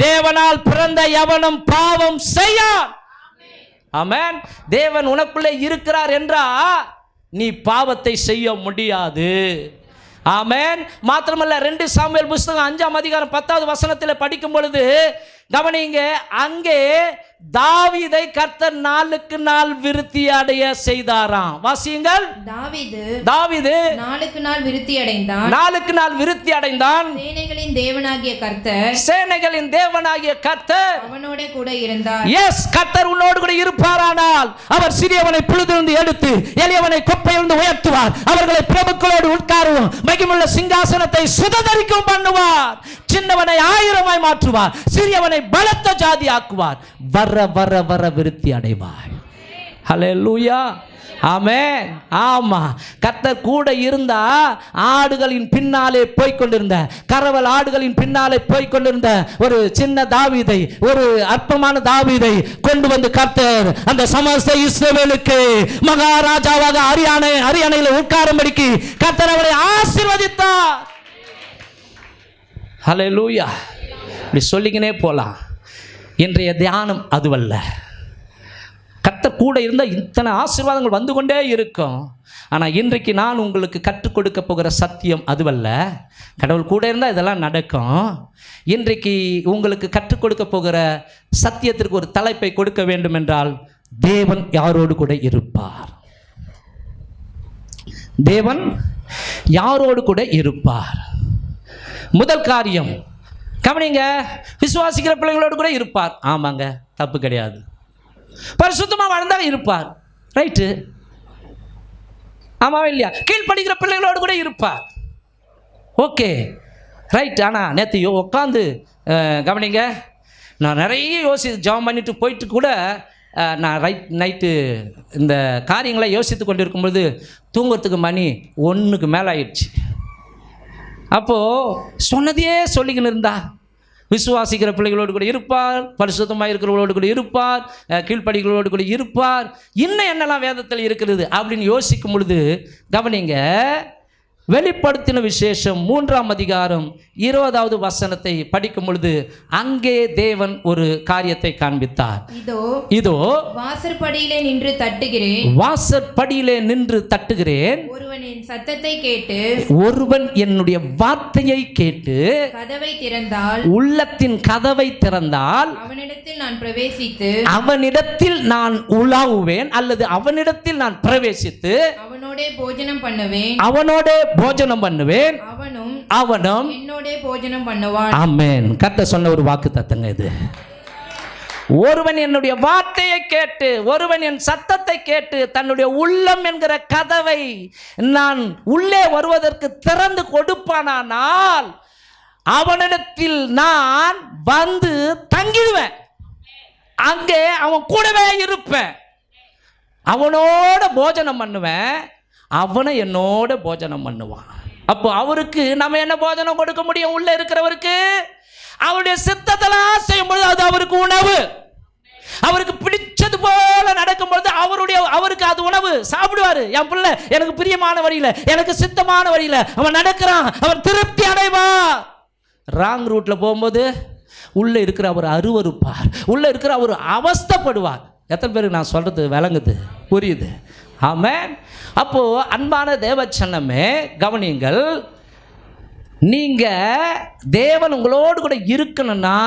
தேவனால் பிறந்த எவனும் பாவம் செய்ய. ஆமென். தேவன் உனக்குள்ளே இருக்கிறார் என்றா நீ பாவத்தை செய்ய முடியாது. ஆமென். மாத்திரமல்ல, 2 சாமுவேல் புத்தகம் 5ஆம் அதிகாரம் 10வது வசனத்தில் படிக்கும் பொழுது கவனிங்க, அங்கே தாவீதை கர்த்தர் நாளுக்கு நாள் விருத்தி அடைய செய்தாராம். வாசியுங்கள். தாவீது நாளுக்கு நாள் விருத்தி அடைந்தான். நாளுக்கு நாள் விருத்தி அடைந்தான். சேனைகளின் தேவனாகிய கர்த்தர், சேனைகளின் தேவனாகிய கர்த்தர் அவனோட கூட இருந்தார். எஸ், கர்த்தர் உன்னோடு கூட இருப்பாரானால் அவர் சிறியவனை புழுதிலிருந்து எடுத்து எளியவனை குப்பையிலிருந்து உயர்த்துவார். அவர்களை பிரபுக்களோடு உட்காருவோம் மகிமுள்ள சிங்காசனத்தை சுதந்தரிக்கும் பண்ணுவார். சின்னவனை 1000ஆய் மாற்றுவார். சிறியவனை பலத்த ஜாதி ஆக்குவார். வர வர வர விருத்தி அடைவாய். ஹல்லேலூயா. ஆமென். ஆமா, கர்த்தர் கூட இருந்தா ஆடுகளின் பின்னாலே போய்கொண்டிருந்த, கரவல் ஆடுகளின் பின்னாலே போய்கொண்டிருந்த ஒரு சின்ன தாவீதை, ஒரு அற்பமான தாவீதை கொண்டு வந்து கர்த்தர் அந்த சமஸ்த இஸ்ரவேலுக்கு மகாராஜாவாக அரியணையில் உட்காரும்படிக்கு கர்த்தர் அவரை ஆசீர்வதித்தார். ஹல்லேலூயா. இப்படி சொல்லிக்கினே போலாம். இன்றைய தியானம் அதுவல்ல. கர்த்தர் கூட இருந்தால் இத்தனை ஆசீர்வாதங்கள் வந்து கொண்டே இருக்கும். ஆனால் இன்றைக்கு நான் உங்களுக்கு கற்றுக் கொடுக்க போகிற சத்தியம் அதுவல்ல. கடவுள் கூட இருந்தால் இதெல்லாம் நடக்கும். இன்றைக்கு உங்களுக்கு கற்றுக் கொடுக்க போகிற சத்தியத்திற்கு ஒரு தலைப்பை கொடுக்க வேண்டும் என்றால், தேவன் யாரோடு கூட இருப்பார். தேவன் யாரோடு கூட இருப்பார். முதல் காரியம் கவனிங்க, விசுவாசிக்கிற பிள்ளைங்களோடு கூட இருப்பார். ஆமாங்க, தப்பு கிடையாது. பரிசுத்தமாக வாழ்ந்தால் இருப்பார். ரைட்டு, ஆமாவா இல்லையா? கீழ்படிக்கிற பிள்ளைங்களோடு கூட இருப்பார். Okay, right. ஆனால் நேற்று உட்காந்து கவனிங்க, நான் நிறைய ஜெபம் பண்ணிட்டு போயிட்டு கூட நான் நைட்டு இந்த காரியங்களை யோசித்து கொண்டு இருக்கும்பொழுது தூங்குறதுக்கு மணி 1க்கு மேலே ஆயிடுச்சு. அப்போது சொன்னதையே சொல்லிக்கின்னு இருந்தா, விசுவாசிக்கிற பிள்ளைகளோடு கூட இருப்பார், பரிசுத்தமாக இருக்கிறவங்களோடு கூட இருப்பார், கீழ்ப்படிகளோடு கூட இருப்பார், இன்னும் என்னெல்லாம் வேதத்தில் இருக்கிறது அப்படின்னு யோசிக்கும் பொழுது கவனிங்க, வெளிப்படுத்தின விசேஷம் 3ஆம் அதிகாரம் 20வது வசனத்தை படிக்கும் பொழுது அங்கே தேவன் ஒரு காரியத்தை காண்பித்தார். இதோ வாசற்படியிலே நின்று தட்டுகிறேன். வாசற்படியிலே நின்று தட்டுகிறேன். ஒருவன் என் சத்தத்தை கேட்டு, ஒருவன் என்னுடைய வார்த்தையை கேட்டு கதவை திறந்தால், உள்ளத்தின் கதவை திறந்தால், அவனிடத்தில் நான் பிரவேசித்து, அவனிடத்தில் நான் உலாவுவேன் அல்லது அவனிடத்தில் நான் பிரவேசித்து அவனோடே போஜனம் பண்ணுவேன். போஜனம் பண்ணுவேன், அவனும் என்னோடே போஜனம் பண்ணுவான். ஆமென். கர்த்தர் சொன்ன ஒரு வாக்கு தத்தங்க இது. ஒருவன் என்னுடைய வார்த்தையை கேட்டு, ஒருவன் என் சத்தத்தை கேட்டு தன்னுடைய உள்ளம் என்கிற கதவை நான் உள்ளே வருவதற்கு திறந்து கொடுப்பானால் அவனிடத்தில் நான் வந்து தங்கிடுவேன். அங்கே அவன் கூடவே இருப்பேன். அவனோட போஜனம் பண்ணுவேன், அவனை என்னோட போஜனம் பண்ணுவான். அப்போ அவருக்கு நம்ம என்ன போஜனம் கொடுக்க முடியும்? உள்ள இருக்கிறவருக்கு அவருடைய சித்தத்தெல்லாம் செய்யும்பொழுது அது அவருக்கு உணவு. அவருக்கு பிடிச்சது போல நடக்கும்பொழுது அவருக்கு அது உணவு. சாப்பிடுவாரு. என் பிள்ளை எனக்கு பிரியமான வழியில், எனக்கு சித்தமான வழியில் அவன் நடக்கிறான், அவன் திருப்தி அடைவான். ராங் ரூட்ல போகும்போது உள்ள இருக்கிற அவர் அருவருப்பார், உள்ள இருக்கிற அவர் அவஸ்தைப்படுவார். எத்தனை பேருக்கு நான் சொல்றது விளங்குது, புரியுது? ஆமென். அப்போ அன்பான தேவச்சனமே கவனியுங்கள், நீங்க தேவன் உங்களோடு கூட இருக்கணும்னா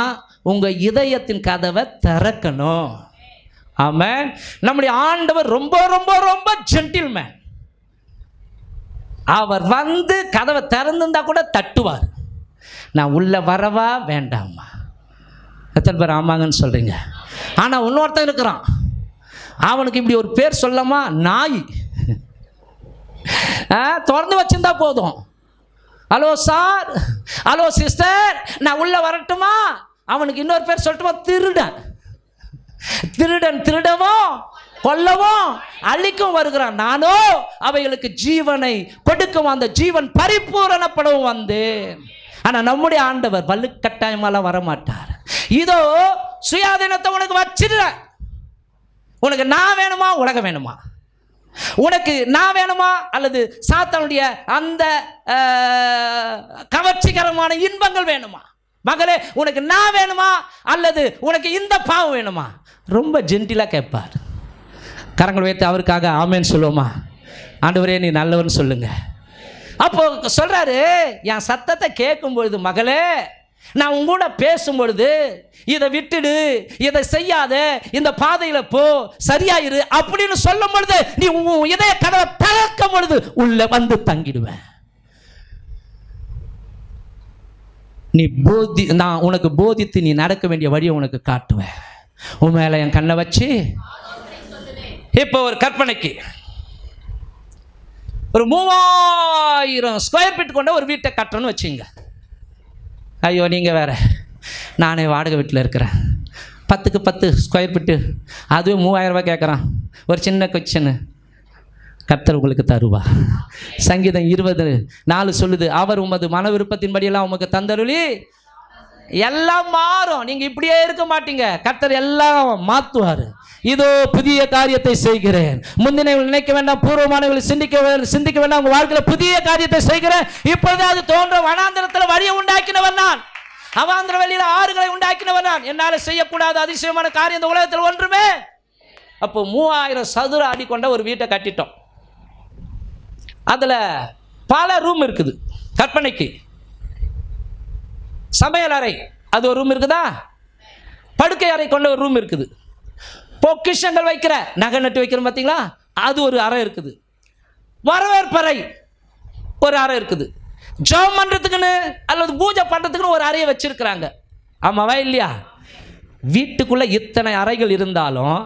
உங்க இதயத்தின் கதவை திறக்கணும். ஆமென். நம்முடைய ஆண்டவர் ரொம்ப ரொம்ப ரொம்ப ஜென்டில்மேன். அவர் வந்து கதவை திறந்திருந்தா கூட தட்டுவார். நான் உள்ள வரவா வேண்டாமா? எத்தனை பேர் ஆமாங்கன்னு சொல்றீங்க? ஆனா இன்னொருத்தன் இருக்கிறான், அவனுக்கு இப்படி ஒரு பேர் சொல்லமா, நாய். திறந்து வச்சிருந்தா போதும். ஹலோ சார், ஹலோ சிஸ்டர், நான் உள்ள வரட்டுமா? அவனுக்கு இன்னொரு பேர் சொல்லட்டுமா? திருடன். திருடன் திருடவும் கொல்லவும் அழிக்கும் வருகிறான், நானோ அவைகளுக்கு ஜீவனை கொடுக்கவும் அந்த ஜீவன் பரிபூரணப்படவும் வந்தேன். ஆனா நம்முடைய ஆண்டவர் வலுக்கட்டாயமாலாம் வரமாட்டார். இதோ சுயாதீனத்தை உனக்கு வச்சிடுற. உனக்கு நான் வேணுமா, உலகம் வேணுமா? உனக்கு நான் வேணுமா, அல்லது சாத்தானுடைய அந்த கவர்ச்சிகரமான இன்பங்கள் வேணுமா? மகளே, உனக்கு நான் வேணுமா, அல்லது உனக்கு இந்த பாவம் வேணுமா? ரொம்ப ஜென்டிலா கேட்பார். கரங்கள் வைத்து அவருக்காக ஆமேன்னு சொல்லுவோமா? ஆண்டவரே நீ நல்லவன்னு சொல்லுங்க. அப்போ சொல்றாரு, என் சத்தத்தை கேட்கும் பொழுது மகளே, நான் உங்கூட பேசும்பொழுது இதை விட்டுடு, இதை செய்யாத, இந்த பாதையில போ, சரியாயிரு அப்படின்னு சொல்லும் பொழுது நீ இதய கதவை திறக்கும் பொழுது உள்ள வந்து தங்கிடுவேன். நீ நான் உனக்கு போதித்து நீ நடக்க வேண்டிய வழியை உனக்கு காட்டுவேன். உன் மேல என் கண்ணை வச்சு. இப்போ ஒரு கற்பனைக்கு ஒரு 3000 ஸ்கொயர் ஃபீட் கொண்ட ஒரு வீட்டை கட்டணும்னு வச்சுங்க. ஐயோ நீங்கள் வேற, நானே வாடகை வீட்டில் இருக்கிறேன், 10க்கு 10 ஸ்கொயர் ஃபீட்டு, அதுவும் 3000 ரூபாய் கேட்குறான். ஒரு சின்ன கிச்சனு கர்த்தர் உங்களுக்கு தருவா. சங்கீதம் 20:4 சொல்லுது, அவர் உமது மன விருப்பத்தின்படியெல்லாம் உமக்கு தந்தருளி எல்லாம் மாறும். நீங்கள் இப்படியே இருக்க மாட்டீங்க, கர்த்தர் எல்லாம் மாற்றுவார். இதோ புதிய காரியத்தை செய்கிறேன், முந்தினவர்கள் நினைக்க வேண்டாம், பூர்வமானவர்கள் சிந்திக்க வேண்டாம், உங்கள் வாழ்க்கையில் புதிய காரியத்தை செய்கிறேன். இப்பொழுது அது தோன்ற வனாந்திரத்தில் வழியை உண்டாக்கினவன் நான், அவாந்திர வழியில் ஆறுகளை உண்டாக்கினவன் நான். என்னால் செய்யக்கூடாத அதிசயமான காரியம் இந்த உலகத்தில் ஒன்றுமே. அப்போ 3000 சதுர அடி கொண்ட ஒரு வீட்டை கட்டிட்டோம். அதில் பல ரூம் இருக்குது. கற்பனைக்கு சமையல் அறை அது ஒரு ரூம் இருக்குதா, படுக்கை அறை கொண்ட ஒரு ரூம் இருக்குது, பொக்கிஷங்கள் வைக்கிற நகை நட்டு வைக்கிறோம் பார்த்தீங்களா, அது ஒரு அறை இருக்குது, வரவேற்பறை ஒரு அறை இருக்குது, ஜெபம் பண்ணுறதுக்குன்னு அல்லது பூஜை பண்ணுறதுக்குன்னு ஒரு அறையை வச்சிருக்கிறாங்க. ஆமாவா இல்லையா? வீட்டுக்குள்ளே இத்தனை அறைகள் இருந்தாலும்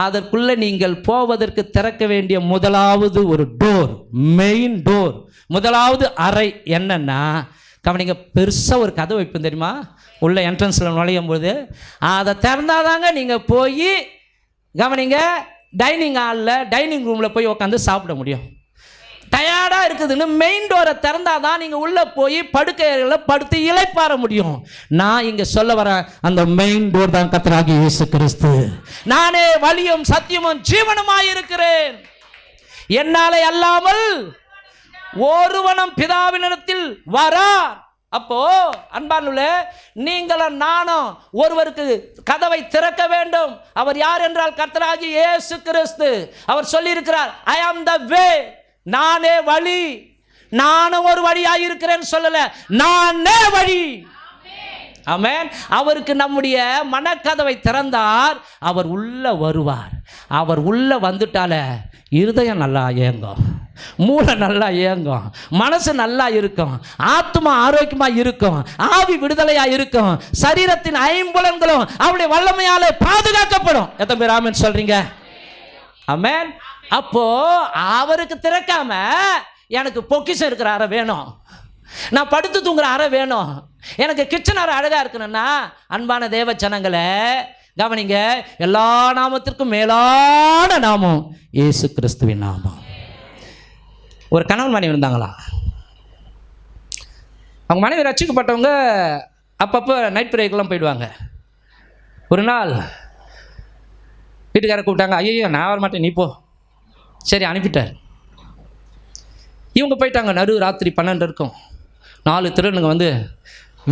அதற்குள்ளே நீங்கள் போவதற்கு திறக்க வேண்டிய முதலாவது ஒரு டோர், மெயின் டோர், முதலாவது அறை என்னன்னா, கவனிங்க, பெருசாக ஒரு கதை வைப்போம் தெரியுமா, உள்ள என்ட்ரன்ஸில் நுழையும் போது அதை திறந்தாதாங்க நீங்கள் போய் கவனிங்க டைனிங் ஹாலில் டைனிங் ரூமில் போய் உட்காந்து சாப்பிட முடியும். டயர்டாக இருக்குதுன்னு மெயின் டோரை திறந்தாதான் நீங்கள் உள்ளே போய் படுக்கைகளில் படுத்து இளைப்பாற முடியும். நான் இங்கே சொல்ல வரேன், அந்த மெயின் டோர் தான் கர்த்தராகிய இயேசு கிறிஸ்து. நானே வழியும் சத்தியமும் ஜீவனுமாய் இருக்கிறேன், என்னாலே அல்லாமல் ஒருவனும் பிதாவினிடத்தில் வரார். அப்போ அன்பானுள்ளே, நீங்களும் நானும் ஒருவருக்கு கதவை திறக்க வேண்டும். அவர் யார் என்றால் கர்த்தராகிய இயேசு கிறிஸ்து. அவர் சொல்லியிருக்கிறார், ஐ ஆம் த வே, நானே வழி, நானும் ஒரு வழியாக இருக்கிறேன்னு சொல்லல, நானே வழி. ஆமென். அவருக்கு நம்முடைய மனக்கதவை திறந்தார், அவர் உள்ள வருவார். அவர் உள்ள வந்துட்டால இருதயம் நல்லா இயங்கும், மூளை நல்லா இயங்கும், மனசு நல்லா இருக்கும், ஆத்மா ஆரோக்கியமாக இருக்கும், ஆவி விடுதலையாக இருக்கும், சரீரத்தின் ஐம்புலன்களும் அவருடைய வல்லமையால் பாதுகாக்கப்படும். எத்தனை பேர் ஆமென் சொல்றீங்க? ஆமென். அப்போ அவருக்கு திறக்காம எனக்கு பொக்கிஷம் இருக்கிற அறை வேணும், நான் படுத்து தூங்குற அறை வேணும், எனக்கு கிச்சன் அறை அழகாக இருக்கணும்னா, அன்பான தேவ ஜனங்களே கவனிங்க, எல்லா நாமத்திற்கும் மேலான நாமம் இயேசு கிறிஸ்துவின் நாமம். ஒரு கணவன் மனைவி இருந்தாங்களா, அவங்க மனைவி ரட்சிக்கப்பட்டவங்க அப்பப்போ நைட் பிரேக்கெல்லாம் போயிடுவாங்க. ஒரு நாள் வீட்டுக்காரரை கூப்பிட்டாங்க, ஐயோ நான் வர மாட்டேன் நீ போ. சரி அனுப்பிட்டார். இவங்க போயிட்டாங்க. நடு ராத்திரி 12 இருக்கும். 4 திருடனுங்க வந்து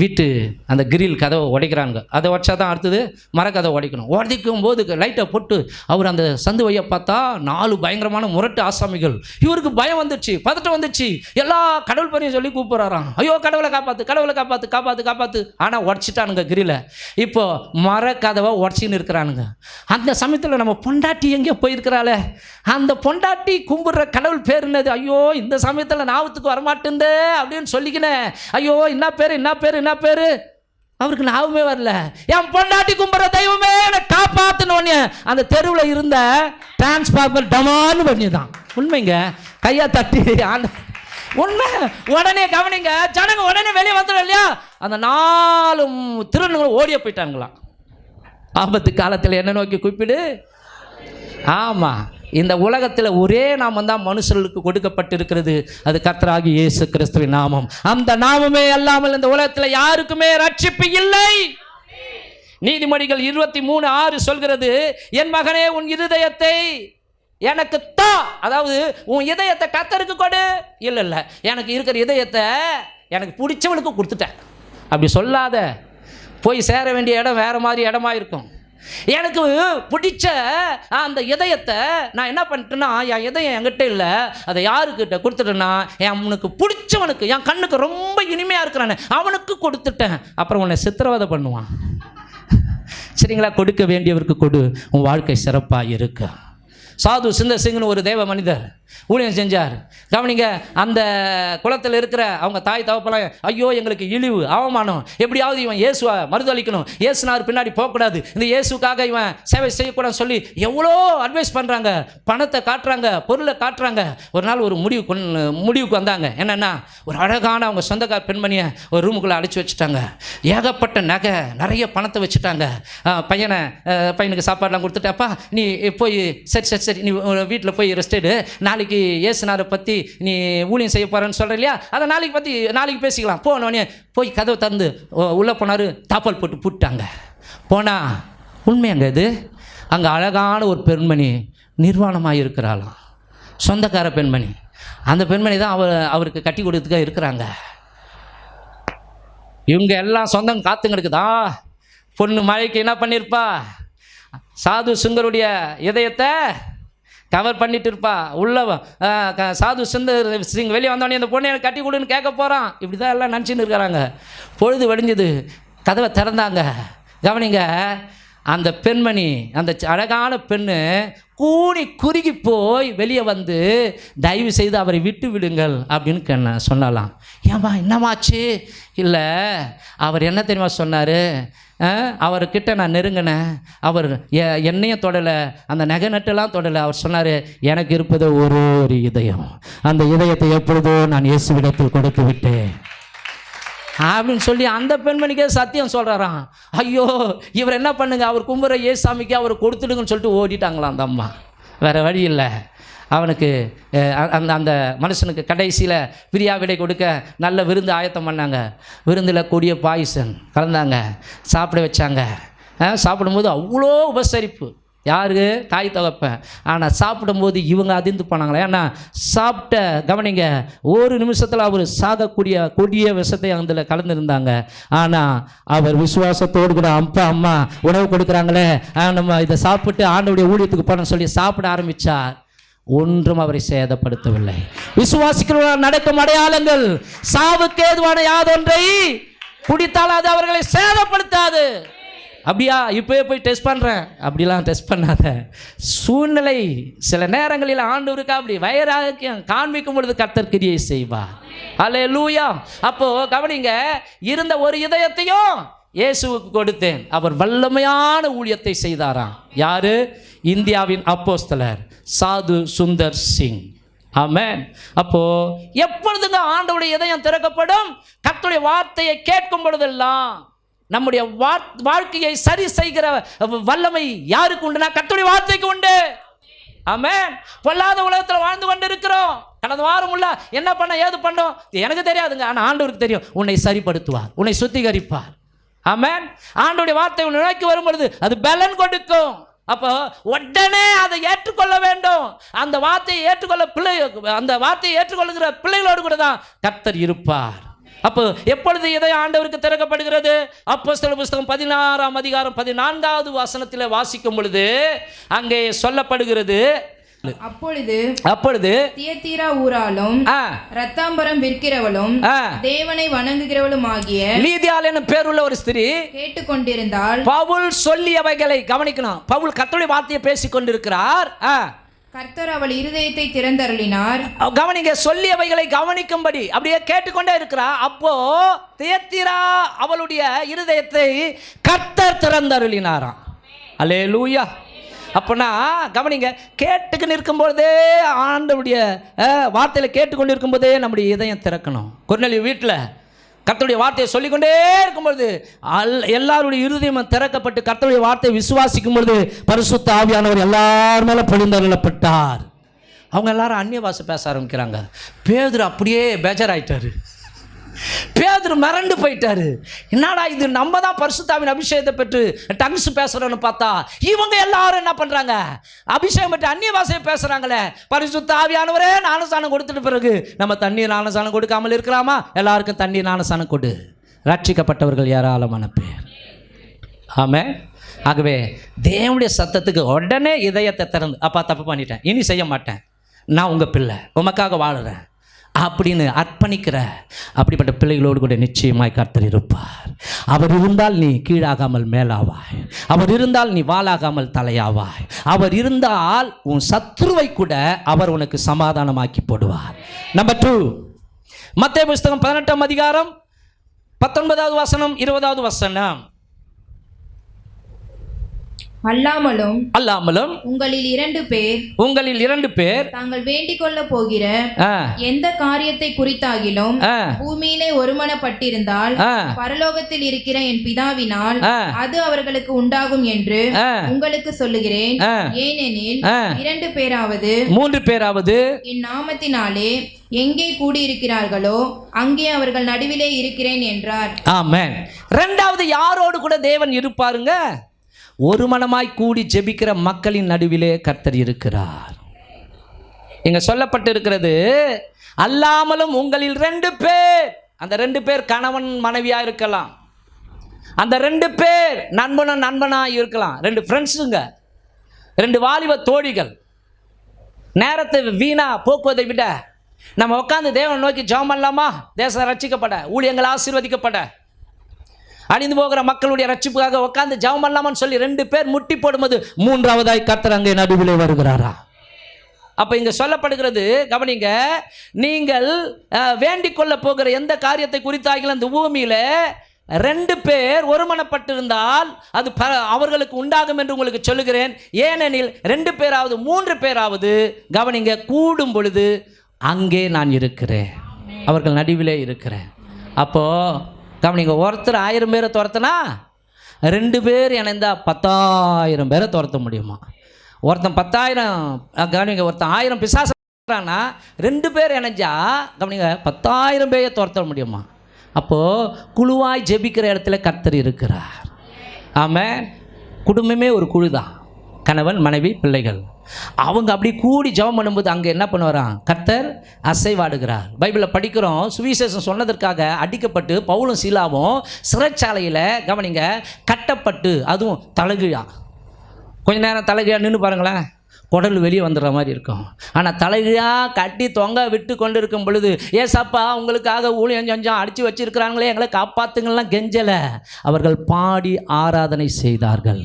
வீட்டு அந்த கிரில் கதவை உடைக்கிறாங்க. அதை உடச்சா தான் அடுத்தது மரக்கதவை உடைக்கணும். உடைக்கும் போது லைட்டை போட்டு அவர் அந்த சந்து வையை பார்த்தா 4 பயங்கரமான முரட்டு ஆசாமிகள். இவருக்கு பயம் வந்துடுச்சு, பதட்டம் வந்துடுச்சு. எல்லா கடவுள் பணியும் சொல்லி கூப்பிட்றாராம், ஐயோ கடவுளை காப்பாற்று, கடவுளை காப்பாற்று, காப்பாற்று, காப்பாற்று. ஆனால் உடச்சிட்டானுங்க கிரில. இப்போ மரக்கதவை உடச்சின்னு இருக்கிறானுங்க. அந்த சமயத்தில் நம்ம பொண்டாட்டி எங்கேயோ போயிருக்கிறாளே, அந்த பொண்டாட்டி கும்பிட்ற கடவுள் பேர் என்னது? ஐயோ இந்த சமயத்தில் ஞாபகத்துக்கு வரமாட்டேந்தே அப்படின்னு சொல்லிக்கினேன். ஐயோ என்ன பேர் என்ன பேர் என்ன பேரு? அவருக்கு ஞாபகமே வரல. என் பொண்டாட்டி கும்பிட்ற தெய்வமே என்னை காப்பாற்றணும்னு அந்த தெருவில் இருந்த டிரான்ஸ்பார்மர் டமான்னு பண்ணிதான். உண்மைங்க, கையை தட்டி உண்மை. உடனே கவனிங்க, ஜனங்க உடனே வெளியே வந்துடும் இல்லையா, அந்த 4 திருநங்களும் ஓடிய போயிட்டாங்களாம். ஆபத்து காலத்தில் என்ன நோக்கி கூப்பிடு. ஆமாம், இந்த உலகத்தில் ஒரே நாமம் தான் மனுஷர்களுக்கு கொடுக்கப்பட்டிருக்கிறது, அது கர்த்தராகிய இயேசு கிறிஸ்துவின் நாமம். அந்த நாமமே அல்லாமல் இந்த உலகத்தில் யாருக்குமே ரட்சிப்பு இல்லை. நீதிமொழிகள் 23:6 சொல்கிறது, என் மகனே உன் இருதயத்தை எனக்கு தா. அதாவது உன் இதயத்தை கர்த்தருக்கு கொடு. இல்லை, எனக்கு இருக்கிற இதயத்தை எனக்கு பிடிச்சவனுக்கு கொடுத்துட்டேன் அப்படி சொல்லாத. போய் சேர வேண்டிய இடம் வேறு மாதிரி இடமா இருக்கும். எனக்கு பிடிச்ச அந்த இதயத்தை நான் என்ன பண்ணிட்டேன்னா, என் இதயம் என்கிட்ட இல்லை, அதை யாருக்கிட்ட கொடுத்துட்டேன்னா அவனுக்கு பிடிச்சவனுக்கு, என் கண்ணுக்கு ரொம்ப இனிமையாக இருக்கிறானே அவனுக்கு கொடுத்துட்டேன். அப்புறம் உன்னை சித்திரவதை பண்ணுவான். சரிங்களா? கொடுக்க வேண்டியவருக்கு கொடு, உன் வாழ்க்கை சிறப்பாக இருக்கு. சாது சுந்தர் சிங்னு ஒரு தேவ மனிதர் ஊழியம் செஞ்சார். கவனிங்க, அந்த குளத்தில் இருக்கிற அவங்க தாய் தகப்பெல்லாம், ஐயோ எங்களுக்கு இழிவு அவமானம், எப்படியாவது இவன் இயேசுவை மறுதளிக்கணும், இயேசுனார் பின்னாடி போகக்கூடாது, இந்த இயேசுக்காக இவன் சேவை செய்யக்கூடாதுன்னு சொல்லி எவ்வளோ அட்வைஸ் பண்ணுறாங்க, பணத்தை காட்டுறாங்க, பொருளை காட்டுறாங்க. ஒரு நாள் ஒரு முடிவுக்கு வந்தாங்க. என்னென்னா, ஒரு அழகான அவங்க சொந்தக்கார பெண்மணியை ஒரு ரூமுக்குள்ளே அடைச்சி வச்சுட்டாங்க. ஏகப்பட்ட நகை, நிறைய பணத்தை வச்சுட்டாங்க. பையனுக்கு சாப்பாடெலாம் கொடுத்துட்டாப்பா, நீ போய் சரி நீ வீட்டில் போய் ரெஸ்ட் எடு, நாளைக்கு இயேசுநாரை பற்றி நீ ஊழியம் செய்ய போகிறேன்னு சொல்கிற இல்லையா, அதை நாளைக்கு பேசிக்கலாம் போனோடனே போய் கதவை திறந்து உள்ளே போனார். தாப்பால் போட்டு பூட்டாங்க. போனால் உண்மையாங்க இது, அங்கே அழகான ஒரு பெண்மணி நிர்வாணமாக இருக்கிறாளாம், சொந்தக்கார பெண்மணி. அந்த பெண்மணி தான் அவருக்கு கட்டி கொடுத்துக்க இருக்கிறாங்க. இவங்க எல்லாம் சொந்தம் காத்துங்க இருக்குதா. பொண்ணு மழைக்கு என்ன பண்ணியிருப்பா, சாது சுந்தருடைய இதயத்தை கவர் பண்ணிட்டு இருப்பா. உள்ள சாது சுந்தர் சிங் வெளியே வந்தோடனே அந்த பொண்ணை எனக்கு கட்டி கொடுன்னு கேட்க போகிறான். இப்படி தான் எல்லாம் நினச்சின்னு இருக்கிறாங்க. பொழுது வெடிஞ்சது, கதவை திறந்தாங்க. கவனிங்க, அந்த பெண்மணி, அந்த அழகான பெண்ணு கூனி குறுகி போய் வெளியே வந்து, தயவு செய்து அவரை விட்டு விடுங்கள் அப்படின்னு சொன்னாலாம். ஏம்மா என்னமாச்சு? இல்லை, அவர் என்ன தெரியுமா சொன்னார், அவர்கிட்ட நான் நெருங்கினேன், அவர் என்னையும் தொடலை, அந்த நகை நட்டெல்லாம் தொடலை. அவர் சொன்னார், எனக்கு இருப்பது ஒரு இதயம், அந்த இதயத்தை எப்பொழுதோ நான் இயேசுவிடத்தில் கொடுத்து விட்டேன் அப்படின்னு சொல்லி அந்த பெண்மணிக்கே சத்தியம் சொல்கிறாராம். ஐயோ, இவர் என்ன பண்ணுங்க, அவர் கும்புற ஏசாமிக்கு அவர் கொடுத்துடுங்கன்னு சொல்லிட்டு ஓடிட்டாங்களாம் அந்த அம்மா. வேறு வழி இல்லை. அவனுக்கு அந்த மனுஷனுக்கு கடைசியில் பிரியா விடை கொடுக்க நல்ல விருந்து ஆயத்தம் பண்ணாங்க. விருந்தில் கொடிய பாயசம் கலந்தாங்க, சாப்பிட வச்சாங்க. சாப்பிடும்போது அவ்வளோ உபசரிப்பு, யாரு? தாய் தகப்பன். ஆனால் சாப்பிடும்போது இவங்க அதிர்ந்து போனாங்களே. ஏன்னா சாப்பிட்ட, கவனிங்க, ஒரு நிமிஷத்தில் அவர் சாகக்கூடிய கொடிய விஷத்தை அதில் கலந்துருந்தாங்க. ஆனால் அவர் விசுவாசத்தோடு கூட அப்பா அம்மா உணவு கொடுக்குறாங்களே, நம்ம இதை சாப்பிட்டு ஆண்டவருடைய ஊழியத்துக்கு போனோம்னு சொல்லி சாப்பிட ஆரம்பித்தார். ஒன்றும் அவரை சேதப்படுத்தவில்லை. விசுவாசிக்கிறவர்கள் நடக்கும் அடையாளங்கள், சாவுக்கு ஏதுவான யாதொன்றை குடித்தால் அது அவர்களை சேதப்படுத்தாது. அப்படியா, இப்போயே போய் டெஸ்ட் பண்ணுறேன் அப்படிலாம் டெஸ்ட் பண்ணாத. சூழ்நிலை சில நேரங்களில் ஆண்டவருக்கு அப்படி வயராக காண்பிக்கும் பொழுது கர்த்தர் கிரியை செய்வார். அல்லேலூயா. அப்போது கவனிங்க, இருந்த ஒரு இதயத்தையும் இயேசுவுக்கு கொடுத்தேன். அவர் வல்லமையான ஊழியத்தை செய்தாராம். யாரு? இந்தியாவின் அப்போஸ்தலர் சாது சுந்தர் சிங். ஆமென். அப்போ எப்பொழுதுங்க ஆண்டவருடைய இதயம் திறக்கப்படும்? கர்த்தருடைய வார்த்தையை கேட்கும் பொழுதெல்லாம். நம்முடைய வாழ்க்கையை சரி செய்கிற வல்லமை யாருக்கு உண்டுனா கர்த்தருடைய வார்த்தைக்கு உண்டு. ஆமென். பொல்லாத உலகத்தில் வாழ்ந்து கொண்டு இருக்கிறோம். கடந்த வாரம் உள்ள என்ன பண்ண ஏது பண்ணோம் எனக்கு தெரியாதுங்க, ஆனால் ஆண்டவருக்கு தெரியும். உன்னை சரிப்படுத்துவார், உன்னை சுத்திகரிப்பார். ஆமென். ஆண்டவருடைய வார்த்தை உன்னை நோக்கி வரும் பொழுது அது பலன் கொடுக்கும். அப்போ உடனே அதை ஏற்றுக்கொள்ள வேண்டும். அந்த வார்த்தையை ஏற்றுக்கொள்ளுகிற பிள்ளைகளோடு கூட தான் கர்த்தர் இருப்பார். அப்போ எப்பொழுது இதயம் ஆண்டவருக்கு திறக்கப்படுகிறது? அப்போஸ்தலர் புத்தகம் 16ஆம் அதிகாரம் 14வது வசனத்தில் வாசிக்கும் பொழுது அங்கே சொல்லப்படுகிறது, அப்பொழுது தியத்தீரா ஊராலும் ரத்தாம்பரம் விற்கிறவளும் தேவனை வணங்குகிறவளும் ஆகிய லீதியாள் எனும் பேருள்ள ஒரு ஸ்திரீ கேட்டுக்கொண்டிருந்தாள். பவுல் சொல்லியவைகளை கவனிக்கணும். பவுல் கர்த்தருடைய வார்த்தையை பேசிக் கொண்டிருக்கிறார். கர்த்தர் அவள் இருதயத்தை திறந்தருளினார். கவனிங்க, சொல்லியவைகளை கவனிக்கும்படி அப்படியே கேட்டுக்கொண்டே இருக்கிறார். அப்போ தியத்தீரா அவளுடைய இருதயத்தை கர்த்தர் திறந்தருளினாராம். அல்லேலூயா. அப்போனா கவனிங்க, கேட்டுக்கு இருக்கும்போதே ஆண்டவருடைய வார்த்தையில் கேட்டுக்கொண்டு இருக்கும்போதே நம்முடைய இதயம் திறக்கணும். கொர்நேலியு வீட்டில் கர்த்தருடைய வார்த்தையை சொல்லிக்கொண்டே இருக்கும்பொழுது எல்லாருடைய இருதயமும் திறக்கப்பட்டு கர்த்தருடைய வார்த்தையை விசுவாசிக்கும் பொழுது பரிசுத்த ஆவியானவர் எல்லார் மேலே பொழிந்தருளப்பட்டார். அவங்க எல்லாரும் அந்நிய பாஷை பேச ஆரம்பிக்கிறாங்க. பேதுரு அப்படியே பேஜராயிட்டாரு. பேதுரு மிரண்டு போயிட்டாரு. என்னடா இது, நம்ம தான் பரிசுத்தாவின் அபிஷேகத்தை பெற்று டங்ஸ் பேசுறோன்னு பார்த்தா இவங்க எல்லாரும் என்ன பண்றாங்க, அபிஷேகம் பெற்று அந்நிய பாஷையை பேசுறாங்களே. பரிசுத்த ஆவியானவரே ஞானஸ்நானம் கொடுத்துட்டு பிறகு நம்ம தண்ணீர் ஞானஸ்நானம் கொடுக்காமல் இருக்கலாமா? எல்லாருக்கும் தண்ணீர் ஞானஸ்நானம் கொடு. ரட்சிக்கப்பட்டவர்கள் ஏராளமான பேர். ஆமே. ஆகவே தேவனுடைய சத்தத்துக்கு உடனே இதயத்தை திறந்து, அப்பா தப்பு பண்ணிட்டேன், இனி செய்ய மாட்டேன், நான் உங்கள் பிள்ளை, உமக்காக வாழுறேன் அப்படின்னு அர்ப்பணிக்கிற அப்படிப்பட்ட பிள்ளைகளோடு கூட நிச்சயமாய் கர்த்தர் இருப்பார். அவர் இருந்தால் நீ கீழாகாமல் மேலாவாய். அவர் இருந்தால் நீ வாளாகாமல் தலையாவாய். அவர் இருந்தால் உன் சத்ருவை கூட அவர் உனக்கு சமாதானமாக்கி போடுவார். நம்பர் 2, மத்தேயு புஸ்தகம் 18ஆம் அதிகாரம் 19வது வசனம் 20வது வசனம். அல்லாமலும் உங்களில் 2 பேர் தாங்கள் வேண்டிக் கொள்ள போகிற எந்த காரியத்தை குறித்தாகிலும் பூமியிலே ஒருமனப்பட்டிருந்தால் பரலோகத்தில் இருக்கிற என் பிதாவினால் அது அவர்களுக்கு உண்டாகும் என்று உங்களுக்கு சொல்லுகிறேன். ஏனெனில் 2 பேராவது 3 பேராவது என் நாமத்தினாலே எங்கே கூடியிருக்கிறார்களோ அங்கே அவர்கள் நடுவிலே இருக்கிறேன் என்றார். ஆமென். இரண்டாவது யாரோடு கூட தேவன் இருப்பாருங்க? ஒரு மனமாய் கூடி ஜெபிக்கிற மக்களின் நடுவிலே கர்த்தர் இருக்கிறார். இங்க சொல்லப்பட்டிருக்கிறது, அல்லாமலும் உங்களில் 2 பேர். அந்த 2 பேர் கணவன் மனைவியா இருக்கலாம். அந்த 2 பேர் நண்பனா இருக்கலாம். 2 ஃப்ரெண்ட்ஸுங்க, 2 வாலிப தோழிகள். நேரத்தை வீணா போக்குவதை விட நம்ம உட்காந்து தேவனை நோக்கி ஜெபம் பண்ணலாமா? தேசம் ரட்சிக்கப்பட, ஊழியங்கள் ஆசீர்வதிக்கப்பட, அழிந்து போகிற மக்களுடைய ரட்சிப்புக்காக உட்கார்ந்து ஜெபம் பண்ணலாமான்னு சொல்லி 2 பேர் முட்டி போடும்போது 3ஆவதாய் கர்த்தர் அங்கே நடுவிலே வருகிறாரா? அப்போ இங்கே சொல்லப்படுகிறது, கவனிங்க, நீங்கள் வேண்டிக் கொள்ள போகிற எந்த காரியத்தை குறித்தாகிலும் அந்த பூமியில் 2 பேர் ஒருமனப்பட்டிருந்தால் அது அவர்களுக்கு உண்டாகும் என்று உங்களுக்கு சொல்லுகிறேன். ஏனெனில் 2 பேராவது 3 பேராவது, கவனிங்க, கூடும் பொழுது அங்கே நான் இருக்கிறேன், அவர்கள் நடுவிலே இருக்கிறேன். அப்போது கவனிங்க, ஒருத்தர் 1000 பேரை துரத்தினா 2 பேர் இணைந்தா 10,000 பேரை துரத்த முடியுமா? ஒருத்தன் 10,000, கவனிங்க, ஒருத்தன் 1000 பிசாசுனா 2 பேர் இணைஞ்சா கவனிங்க 10,000 பேரை துரத்த முடியுமா? அப்போது குழுவாய் ஜெபிக்கிற இடத்துல கர்த்தர் இருக்கிறார். ஆமாம். குடும்பமே ஒரு குழு தான், கணவன் மனைவி பிள்ளைகள். அவங்க அப்படி கூடி ஜெபம் பண்ணும்போது அங்கே என்ன பண்ணுவாராம்? கர்த்தர் அசைவாடுகிறார். பைபிளில் படிக்கிறோம், சுவிசேஷம் சொன்னதற்காக அடிக்கப்பட்டு பவுலும் சீலாவும் சிறைச்சாலையில், கவனிங்க, கட்டப்பட்டு, அதுவும் தலைகீழா. கொஞ்ச நேரம் தலைகீழா நின்று பாருங்களேன், குடல் வெளியே வந்துடுற மாதிரி இருக்கும். ஆனால் தலைகீழாக கட்டி தொங்க விட்டு கொண்டு இருக்கும் பொழுது, ஏசப்பா உங்களுக்காக ஊழியம் செஞ்சோம், அடித்து வச்சிருக்கிறாங்களே, எங்களை காப்பாற்றுங்கள்லாம் கெஞ்சலை. அவர்கள் பாடி ஆராதனை செய்தார்கள்.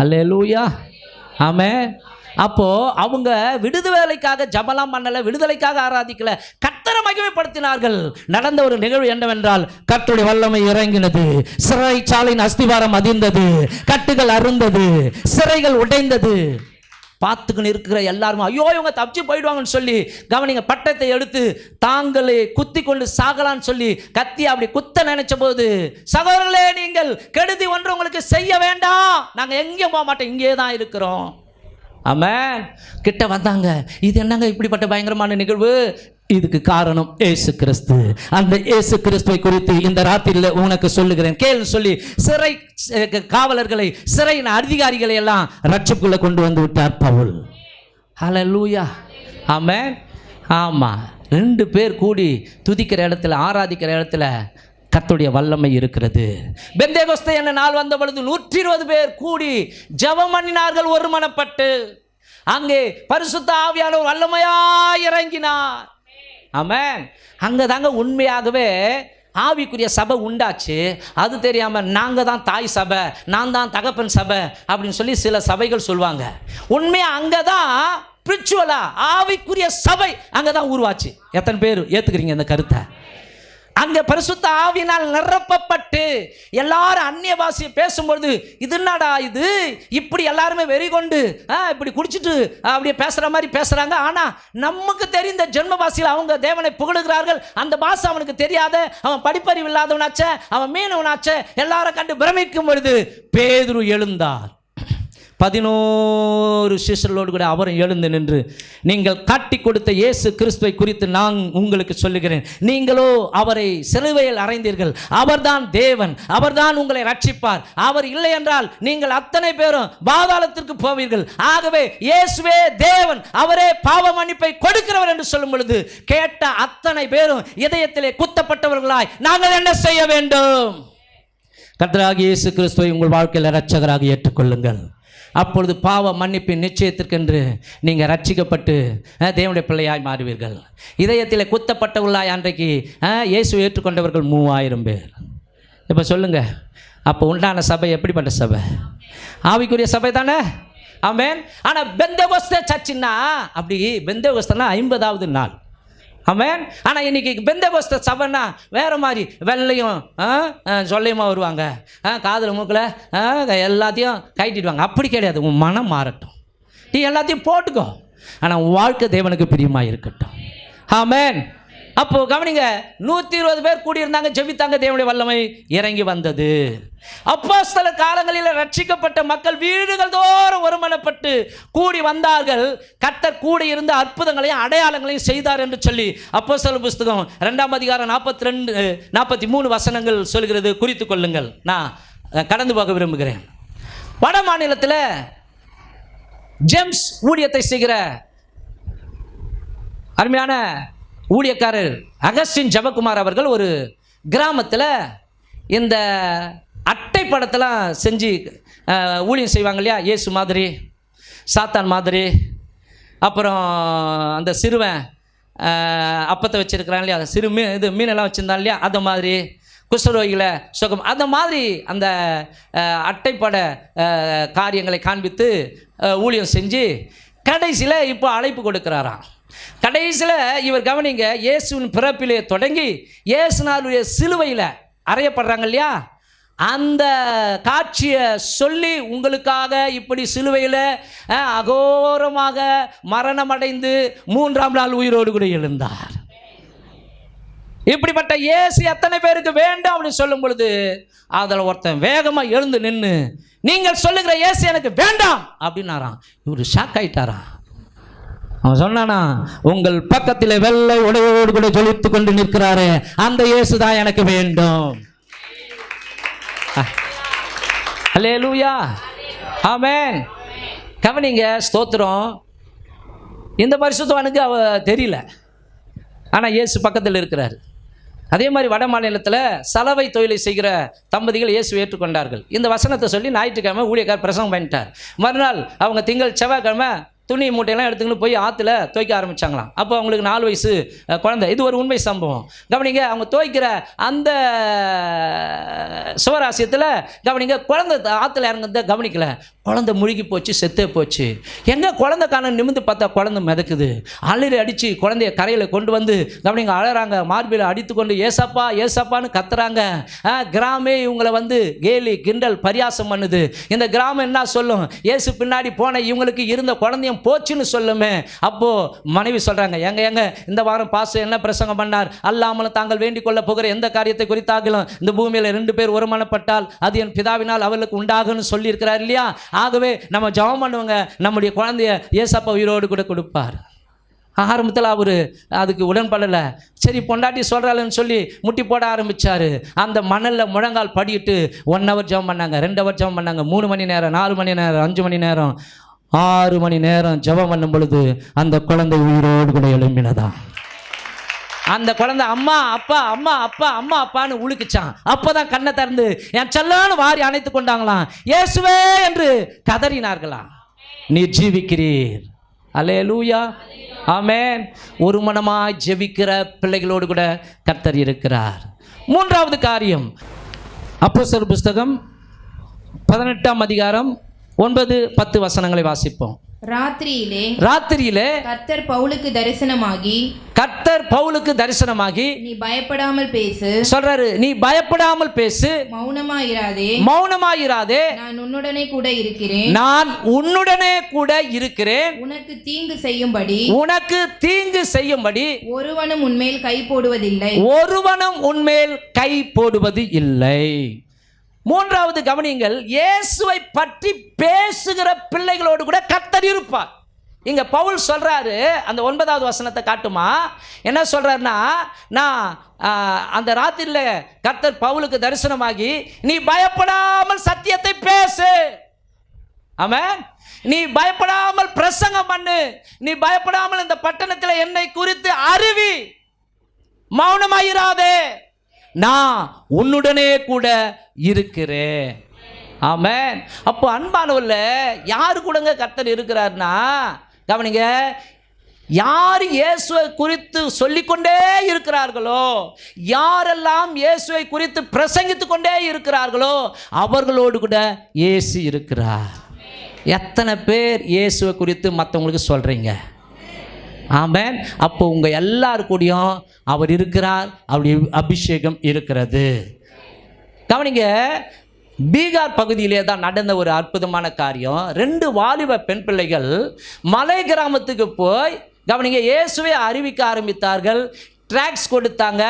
அல்லேலூயா. ஆமென். அப்போது அவங்க விடுதலைக்காக ஜபலாம் பண்ணலை, விடுதலைக்காக ஆராதிக்கலை, கர்த்தரை மகிமைப்படுத்தினார்கள். நடந்த ஒரு நிகழ்வு என்னவென்றால், கர்த்தருடைய வல்லமை இறங்கினது, சிறைச்சாலையின் அஸ்திவாரம் அதிர்ந்தது, கட்டுகள் அருந்தது, சிறைகள் உடைந்தது. பார்த்துக்கின்னு இருக்கிற எல்லாருமே ஐயோ இவங்க தப்பிச்சு போயிடுவாங்கன்னு சொல்லி, கவனிங்க, பட்டத்தை எடுத்து தாங்களே குத்தி கொண்டு சாகலான்னு சொல்லி கத்தி அப்படி குத்த நினைச்ச போது, சகோதரர்களே நீங்கள் கெடுதி ஒன்று உங்களுக்கு செய்ய வேண்டாம், நாங்கள் எங்கேயும் போக மாட்டோம், இங்கே தான் இருக்கிறோம். ஆமென். கிட்ட வந்தாங்க, இது என்னங்க இப்படிப்பட்ட பயங்கரமான நிகழ்வு? இதுக்கு காரணம் இயேசு கிறிஸ்து. அந்த இயேசு கிறிஸ்துவை குறித்து இந்த ராத்திரியில் உனக்கு சொல்லுகிறேன் கேள்வி சொல்லி சிறை காவலர்களை, சிறையின் அதிகாரிகளை எல்லாம் ரட்சிப்புக்குள்ள கொண்டு வந்து விட்டார் பவுல். ஹல்லேலூயா. ஆமென். ஆமாம். 2 பேர் கூடி துதிக்கிற இடத்துல, ஆராதிக்கிற இடத்துல கர்த்தருடைய வல்லமை இருக்கிறது. பெந்தேகோஸ்தே என்ற நாள் வந்த பொழுது 120 பேர் கூடி ஜெபம் பண்ணினார்கள் ஒருமனப்பட்டு. அங்கே பரிசுத்த ஆவியானவர் வல்லமையாய் இறங்கினார். ஆமென். அங்கே தாங்க உண்மையாகவே ஆவிக்குரிய சபை உண்டாச்சு. அது தெரியாமல் நாங்கள் தான் தாய் சபை, நான் தான் தகப்பன் சபை அப்படின்னு சொல்லி சில சபைகள் சொல்லுவாங்க. உண்மையாக அங்கே தான் ஸ்பிரிச்சுவலா ஆவிக்குரிய சபை அங்கே தான் உருவாச்சு. எத்தனை பேர் ஏற்றுக்கிறீங்க இந்த கருத்தை? அங்க பரிசுத்த ஆவியினால் நிரப்பப்பட்டு எல்லாரும் அந்நிய பாஷையை பேசும்பொழுது இது என்னடா இது, இப்படி எல்லாருமே வெறி கொண்டு இப்படி குடிச்சிட்டு அப்படியே பேசுற மாதிரி பேசுறாங்க. ஆனா நமக்கு தெரிந்த ஜென்ம பாஷையில் அவங்க தேவனை புகழுகிறார்கள். அந்த பாஷை அவனுக்கு தெரியாத, அவன் படிப்பறிவு இல்லாதவனாச்ச, அவன் மீனவனாச்ச, எல்லாரும் கண்டு பிரமிக்கும் பொழுது பேதுரு எழுந்தார். 11 சீஷர்களோடு கூட அவரும் எழுந்து நின்று, நீங்கள் காட்டி கொடுத்த இயேசு கிறிஸ்துவை குறித்து நான் உங்களுக்கு சொல்லுகிறேன், நீங்களோ அவரை சிலுவையில் அறைந்தீர்கள், அவர்தான் தேவன், அவர்தான் உங்களை ரட்சிப்பார், அவர் இல்லை என்றால் நீங்கள் அத்தனை பேரும் பாதாளத்திற்கு போவீர்கள். ஆகவே இயேசுவே தேவன், அவரே பாவ மன்னிப்பை கொடுக்கிறவர் என்று சொல்லும் பொழுது கேட்ட அத்தனை பேரும் இதயத்திலே குத்தப்பட்டவர்களாய் நாங்கள் என்ன செய்ய வேண்டும்? கர்த்தராகிய இயேசு கிறிஸ்துவை உங்கள் வாழ்க்கையில் இரட்சகராக ஏற்றுக்கொள்ளுங்கள். அப்பொழுது பாவ மன்னிப்பின் நிச்சயத்திற்கென்று நீங்கள் ரட்சிக்கப்பட்டு தேவனுடைய பிள்ளையாய் மாறுவீர்கள். இதயத்தில் குத்தப்பட்டவர்களாய் அன்றைக்கு இயேசு ஏற்றுக்கொண்டவர்கள் 3000 பேர். இப்போ சொல்லுங்கள், அப்போ உண்டான சபை எப்படிப்பட்ட சபை? ஆவிக்குரிய சபை தானே? ஆமென். ஆனால் பெந்தேகோஸ்தே சர்ச்சுன்னா, அப்படி பெந்தேகோஸ்தேனா 50வது நாள். ஆமென். ஆனால் இன்னைக்கு பெந்தேகோஸ்தே சபைன்னா வேறு மாதிரி வெள்ளையும் சொல்லையுமா வருவாங்க, காதில் மூக்கில் எல்லாத்தையும் கைட்டிடுவாங்க. அப்படி கிடையாது. உன் மனம் மாறட்டும், நீ எல்லாத்தையும் போட்டுக்கோ, ஆனால் உன் வாழ்க்கை தேவனுக்கு பிரியமாக இருக்கட்டும். ஆமென். அப்போ கவனிங்க, 120 பேர் கூடியிருந்தாங்க, ஜெபித்தாங்க, தேவனுடைய வல்லமை இறங்கி வந்தது. அப்போஸ்தலர் காலங்களில் ரட்சிக்கப்பட்ட மக்கள் வீடுகள் தோறும் ஒருமனப்பட்டு கூடி வந்தார்கள். கர்த்தர் கூட இருந்த அற்புதங்களையும் அடையாளங்களையும் செய்தார் என்று சொல்லி அப்போஸ்தலர் புஸ்தகம் 2ஆம் அதிகாரம் 42-43 வசனங்கள் சொல்கிறது. குறித்து கொள்ளுங்கள், நான் கடந்து போக விரும்புகிறேன். வட மாநிலத்தில் ஜேம்ஸ் ஊழியத்தை செய்கிற அருமையான ஊழியக்காரர் அகஸ்டின் ஜெபக்குமார் அவர்கள் ஒரு கிராமத்தில் இந்த அட்டை படத்தெல்லாம் செஞ்சு ஊழியம் செய்வாங்க இல்லையா, இயேசு மாதிரி, சாத்தான் மாதிரி, அப்புறம் அந்த சிறுவன் அப்பத்தை வச்சுருக்கிறான் இல்லையா, சிறு மீனெல்லாம் வச்சுருந்தான் இல்லையா, அந்த மாதிரி, குஷ்டரோகிகளை சுகம், அந்த மாதிரி அந்த அட்டைப்பட காரியங்களை காண்பித்து ஊழியம் செஞ்சு கடைசியில் இப்போ அழைப்பு கொடுக்குறாராம். கடைசியில் இவர் கவனிங்க, இயேசுவின் பிறப்பிலே தொடங்கி இயேசுநாளுடைய சிலுவையில் அறையப்படுறாங்க இல்லையா, அந்த காட்சியை சொல்லி உங்களுக்காக இப்படி சிலுவையில் அகோரமாக மரணமடைந்து 3ஆம் நாள் உயிரோடு கூட எழுந்தார். இப்படிப்பட்ட இயேசு எத்தனை பேருக்கு வேண்டும் அப்படின்னு சொல்லும் பொழுது அதில் ஒருத்தன் வேகமாக எழுந்து நின்று, நீங்கள் சொல்லுகிற இயேசு எனக்கு வேண்டாம் அப்படின்னாராம். இவர் ஷாக் ஆயிட்டாராம். அவன் சொன்னானா, உங்கள் பக்கத்தில் வெள்ளை உடையோடு கூட ஜொலித்து கொண்டு நிற்கிறாரே அந்த இயேசு தான் எனக்கு வேண்டும். அல்லேலூயா, ஆமென். கவனிங்க, ஸ்தோத்திரம். இந்த பரிசுத்தவானுக்கு அவ தெரியல, ஆனால் இயேசு பக்கத்தில் இருக்கிறார். அதே மாதிரி வட மாநிலத்தில் சலவை தொழிலை செய்கிற தம்பதிகள் இயேசு ஏற்றுக்கொண்டார்கள். இந்த வசனத்தை சொல்லி ஞாயிற்றுக்கிழமை ஊழியக்கார் பிரசங்கம் பண்ணிட்டார். மறுநாள் அவங்க திங்கள் செவ்வாய்க்கிழமை துணி மூட்டையெல்லாம் எடுத்துக்கிட்டு போய் ஆற்றுல துவைக்க ஆரம்பித்தாங்களாம். அப்போ அவங்களுக்கு 4 வயசு குழந்தை. இது ஒரு உண்மை சம்பவம். கவனிங்க, அவங்க துவைக்கிற அந்த சிவராசியத்தில் கவனிங்க, குழந்தை ஆற்றுல இறங்குறத கவனிக்கல, குழந்தை முழுகி போச்சு, செத்தே போச்சு. எங்கே குழந்தை காண நிமிந்து பார்த்தா குழந்தை மிதக்குது. அலறி அடித்து குழந்தைய கரையில் கொண்டு வந்து கவனிங்க அழறாங்க, மார்பில் அடித்து கொண்டு ஏசப்பா ஏசப்பான்னு கத்துறாங்க. கிராமே இவங்களை வந்து கேலி கிண்டல் பரியாசம் பண்ணுது. இந்த கிராமம் என்ன சொல்லும், இயேசு பின்னாடி போன இவங்களுக்கு இருந்த குழந்தையும் போச்சுன்னு சொல்லுமே. அப்போது மனைவி சொல்கிறாங்க, எங்க இந்த வாரம் பாஸ்டர் என்ன பிரசங்கம் பண்ணார், அல்லாமலும் தாங்கள் வேண்டிக் கொள்ள போகிற எந்த காரியத்தை குறித்தாகலும் இந்த பூமியில் 2 பேர் ஒருமனப்பட்டால் அது என் பிதாவினால் அவர்களுக்கு உண்டாகும்னு சொல்லியிருக்கிறார் இல்லையா. ஆகவே நம்ம ஜெபம் பண்ணுவாங்க, நம்முடைய குழந்தைய ஏசப்பா உயிரோடு கூட கொடுப்பார். ஆரம்பத்தில் அவர் அதுக்கு உடன்படலை. சரி பொண்டாட்டி சொல்கிறாள்னு சொல்லி முட்டி போட ஆரம்பித்தார். அந்த மணலில் முழங்கால் படிட்டு 1 ஹவர் ஜெபம் பண்ணாங்க, 2 ஹவர் ஜெபம் பண்ணாங்க, 3 மணி நேரம், 4 மணி நேரம், 5 மணி நேரம், 6 மணி நேரம் ஜெபம் பண்ணும் பொழுது அந்த குழந்தை உயிரோடு கூட எழும்பினதான். அந்த குழந்தை அம்மா அப்பா அம்மா அப்பா அம்மா அப்பான்னு உழுக்குச்சான். அப்போதான் கண்ணை திறந்து என் செல்லான்னு வாரி அணைத்து கொண்டாங்களாம். இயேசுவே என்று கதறினார்களாம். நீர் ஜீவிக்கிறீர். அல்லேலூயா, ஆமென். ஒரு மனமாய் ஜெபிக்கிற பிள்ளைகளோடு கூட கர்த்தர் இருக்கிறார். 3வது காரியம், அப்போஸ்தலர் புஸ்தகம் 18ஆம் அதிகாரம் 9-10 வசனங்களை வாசிப்போம். ராத்திரியிலே கர்த்தர் பவுலுக்கு தரிசனமாகி நீ பயப்படாமல் பேசு சொல்றாரு, நீ பயப்படாமல் பேசு, மௌனமாயிராதே, நான் உன்னுடனே கூட இருக்கிறேன், உனக்கு தீங்கு செய்யும்படி ஒருவனும் உன்மேல் கை போடுவது இல்லை. மூன்றாவது கவனிங்கள், இயேசுவை பற்றி பேசுகிற பிள்ளைகளோடு கூட கர்த்தர் இருப்பார். இங்க பவுல் சொல்றாரு, அந்த 9வது வசனத்தை காட்டுமா, என்ன சொல்றாருன்னா, நான் அந்த ராத்திரில கர்த்தர் பவுலுக்கு தரிசனமாகி நீ பயப்படாமல் சத்தியத்தை பேசு, ஆமென், நீ பயப்படாமல் பிரசங்கம் பண்ணு, நீ பயப்படாமல் இந்த பட்டணத்தில் என்னை குறித்து அறிவி, மௌனமாயிராதே, நான் உன்னுடனே கூட இருக்கிறேன். ஆமென். அப்போ அன்பானவர்ல யாரு கூடங்க கர்த்தர் இருக்கிறார்னா, கவனிங்க, யார் இயேசுவை குறித்து சொல்லிக்கொண்டே இருக்கிறார்களோ, யாரெல்லாம் இயேசுவை குறித்து பிரசங்கித்துக் கொண்டே இருக்கிறார்களோ அவர்களோடு கூட இயேசு இருக்கிறார். எத்தனை பேர் இயேசுவை குறித்து மற்றவங்களுக்கு சொல்றீங்க? ஆமென். அப்போ உங்க எல்லாரு கூடயும் அவர் இருக்கிறார், அவருடைய அபிஷேகம் இருக்கிறது. கவனிங்க, பீகார் பகுதியிலே தான் நடந்த ஒரு அற்புதமான காரியம். 2 வாலிப பெண் பிள்ளைகள் மலை கிராமத்துக்கு போய், கவனிங்க, இயேசுவை அறிவிக்க ஆரம்பித்தார்கள். ட்ராக்ஸ் கொடுத்தாங்க.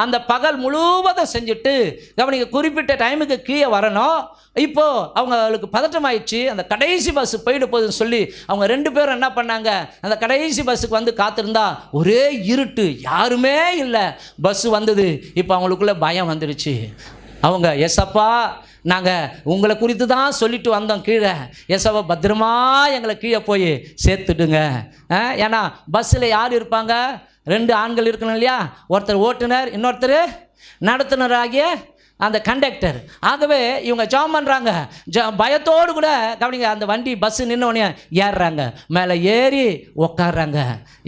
அந்த பகல் முழுவதும் செஞ்சுட்டு, கவனிங்க, குறிப்பிட்ட டைமுக்கு கீழே வரணும். இப்போது அவங்களுக்கு பதட்டமாயிடுச்சு. அந்த கடைசி பஸ் போயிட போகுதுன்னு சொல்லி அவங்க 2 பேரும் என்ன பண்ணாங்க, அந்த கடைசி பஸ்ஸுக்கு வந்து காத்திருந்தா ஒரே இருட்டு, யாருமே இல்லை. பஸ்ஸு வந்தது. இப்போ அவங்களுக்குள்ள பயம் வந்துடுச்சு. அவங்க, எஸ்அப்பா, நாங்கள் உங்களை குறித்து தான் சொல்லிட்டு வந்தோம் கீழே, எஸ்அப்பா பத்திரமா எங்களை கீழே போய் சேர்த்துடுங்க. ஏன்னா பஸ்ஸில் யார் இருப்பாங்க? 2 ஆண்கள் இருக்கணும் இல்லையா? ஒருத்தர் ஓட்டுநர், இன்னொருத்தர் நடத்துனராகிய அந்த கண்டக்டர். ஆகவே இவங்க ஜாம் பண்ணுறாங்க, பயத்தோடு கூட. கவனிங்க, அந்த வண்டி பஸ்ஸு நின்னோடனே ஏறுறாங்க, மேலே ஏறி உக்காடுறாங்க.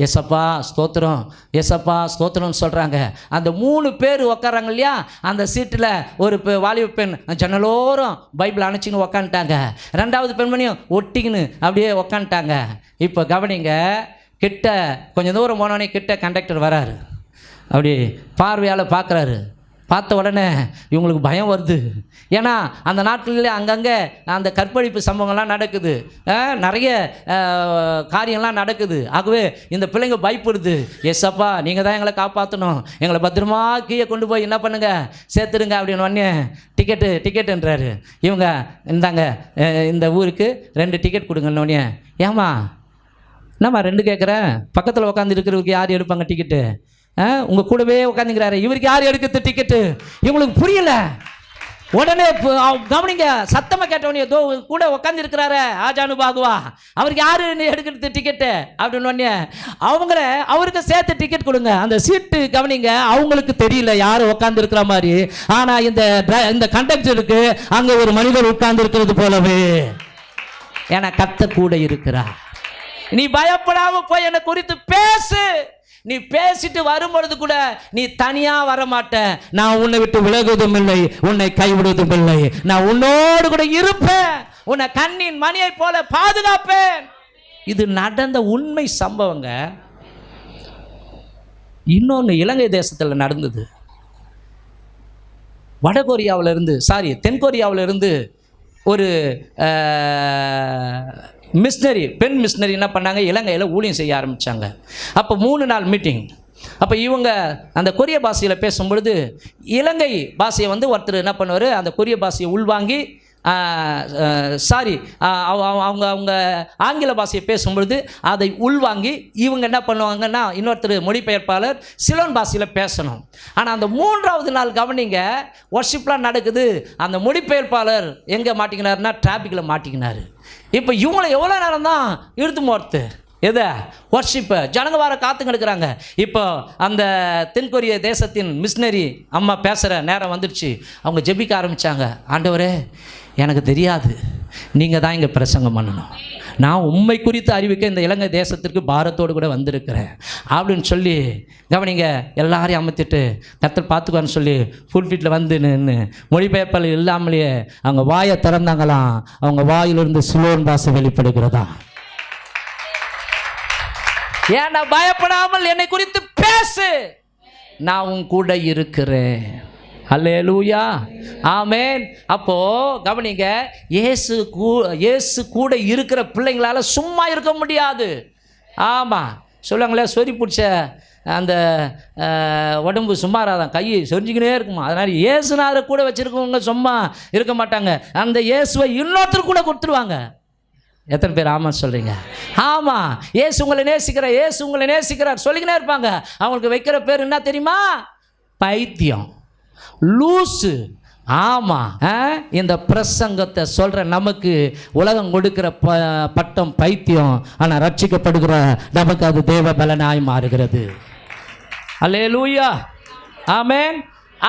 எஸ்அப்பா ஸ்தோத்திரம், எஸ்அப்பா ஸ்தோத்திரம்னு சொல்கிறாங்க. அந்த 3 பேர் உக்காடுறாங்க இல்லையா, அந்த சீட்டில் ஒரு வாலிப பெண் ஜன்னலோரம் பைபிள் அணைச்சின்னு உக்காந்துட்டாங்க. 2வது பெண்மணியும் ஒட்டிக்கின்னு அப்படியே உக்காந்துட்டாங்க. இப்போ கவனிங்க, கிட்ட கொஞ்சம் தூரம் போனோடனே கிட்ட கண்டக்டர் வராரு. அப்படி பார்வையால் பார்க்குறாரு. பார்த்த உடனே இவங்களுக்கு பயம் வருது. ஏன்னா அந்த நாட்களில் அங்கங்கே அந்த கற்பழிப்பு சம்பவங்கள்லாம் நடக்குது, நிறைய காரியம்லாம் நடக்குது. ஆகவே இந்த பிள்ளைங்க பயப்படுது. எஸ்அப்பா, நீங்கள் தான் எங்களை காப்பாற்றணும், எங்களை பத்திரமா கீழே கொண்டு போய் என்ன பண்ணுங்க, சேர்த்துடுங்க அப்படின்னு உடனே டிக்கெட்டுன்றாரு. இவங்க, இந்தாங்க இந்த ஊருக்கு 2 டிக்கெட் கொடுங்கன்னொடனே, ஏமா என்னம்மா 2 கேட்குறேன், பக்கத்தில் உட்காந்து இருக்கிறவருக்கு யார் எடுப்பாங்க டிக்கெட்டு? உங்கள் கூடவே உட்காந்துக்கிறாரு, இவருக்கு யார் எடுக்கிறது டிக்கெட்டு? இவங்களுக்கு புரியல. உடனே கவனிங்க, சத்தமாக கேட்டவனே, தோ கூட உட்காந்துருக்கிறாரு ஆஜானு பாகுவா, அவருக்கு யார் எடுக்கிறது டிக்கெட்டு அப்படின்னு உடனே அவருக்கு சேர்த்து டிக்கெட் கொடுங்க. அந்த சீட்டு கவனிங்க, அவங்களுக்கு தெரியல யார் உட்காந்துருக்கிற மாதிரி. ஆனால் இந்த கண்டக்டருக்கு அங்கே ஒரு மனிதர் உட்கார்ந்து இருக்கிறது போலவே. ஏன்னா கர்த்தர் கூட இருக்கிறார். நீ பயப்படாம போய் என்னை குறித்து பேசு. நீ பேசிட்டு வரும்பொழுது கூட நீ தனியா வரமாட்ட. நான் உன்னை விட்டு விலகுவதும் இல்லை, உன்னை கைவிடுவதும் இல்லை. நான் உன்னோடு கூட இருப்பேன், உன்னை கண்ணின் மணியை போல பாதுகாப்பேன். இது நடந்த உண்மை சம்பவங்க. இன்னொன்று இலங்கை தேசத்தில் நடந்தது. தென்கொரியாவிலிருந்து ஒரு மிஷினரி, பெண் மிஷினரி என்ன பண்ணாங்க, இலங்கையில் ஊழியம் செய்ய ஆரம்பித்தாங்க. அப்போ 3 நாள் மீட்டிங். அப்போ இவங்க அந்த கொரிய பாஷையில் பேசும்பொழுது இலங்கை பாஷையை ஒருத்தர் என்ன பண்ணுவார், அந்த கொரிய பாஷையை உள்வாங்கி அவங்க ஆங்கில பாஷையை பேசும்பொழுது அதை உள்வாங்கி இவங்க என்ன பண்ணுவாங்கன்னா, இன்னொருத்தர் மொழிபெயர்ப்பாளர் சிலோன் பாஷையில் பேசணும். ஆனால் அந்த 3வது நாள் கவனிங்க, ஒர்ஷிப்லாம் நடக்குது. அந்த மொழிபெயர்ப்பாளர் எங்கே மாட்டிக்கினார்னா, டிராஃபிக்கில் மாட்டிக்கினார். இப்போ இவங்களை எவ்வளோ நேரம் தான் இழுத்து போகிறது, எதை ஒர்ஷிப்பை ஜனங்க வார காத்துங்க எடுக்கிறாங்க. இப்போ அந்த தென்கொரிய தேசத்தின் மிஷினரி அம்மா பேசுகிற நேரம் வந்துடுச்சு. அவங்க ஜெபிக்க ஆரம்பித்தாங்க. ஆண்டவரே, எனக்கு தெரியாது, நீங்கள் தான் இங்கே பிரசங்கம் பண்ணணும். நான் உண்மை குறித்து அறிவிக்க இந்த இலங்கை தேசத்திற்கு பாரத்தோடு கூட வந்திருக்கிறேன் அப்படின்னு சொல்லி கவனிங்க, எல்லாரையும் அமர்த்திட்டு கர்த்தர் பார்த்துக்குவான்னு சொல்லி ஃபுல்ஃபிட்டில் வந்து நின்று மொழிபெயர்ப்பல் இல்லாமலேயே அவங்க வாயை திறந்தாங்களாம். அவங்க வாயிலிருந்து சிலோன் பாஷை வெளிப்படுகிறதா. ஏன்னா பயப்படாமல் என்னை குறித்து பேசு, நான் உன் கூட இருக்கிறேன். அல்லேலூயா, ஆமென். அப்போ கவனிங்க, இயேசு கூட இருக்கிற பிள்ளைங்களால சும்மா இருக்க முடியாது. ஆமாம், சொல்லுவாங்களே சொறி பிடிச்ச அந்த உடம்பு சும்மாராதான், கை சொரிஞ்சிக்கினே இருக்குமா. அதனால் இயேசுநாதரை கூட வச்சுருக்கவங்க சும்மா இருக்க மாட்டாங்க. அந்த இயேசுவை இன்னொருத்தர் கூட கொடுத்துருவாங்க. எத்தனை பேர் ஆமாம் சொல்கிறீங்க? ஆமாம், இயேசு உங்களை நேசிக்கிறார், இயேசு உங்களை நேசிக்கிறார் சொல்லிக்கினே இருப்பாங்க. அவங்களுக்கு வைக்கிற பேர் என்ன தெரியுமா? பைத்தியம், லூசு. ஆமாம், இந்த பிரசங்கத்தை சொல்கிற நமக்கு உலகம் கொடுக்குற பட்டம் பைத்தியம். ஆனால் ரட்சிக்கப்படுகிற நமக்கு அது தேவ பலனாய் மாறுகிறது. அல்லேலூயா, ஆமென்.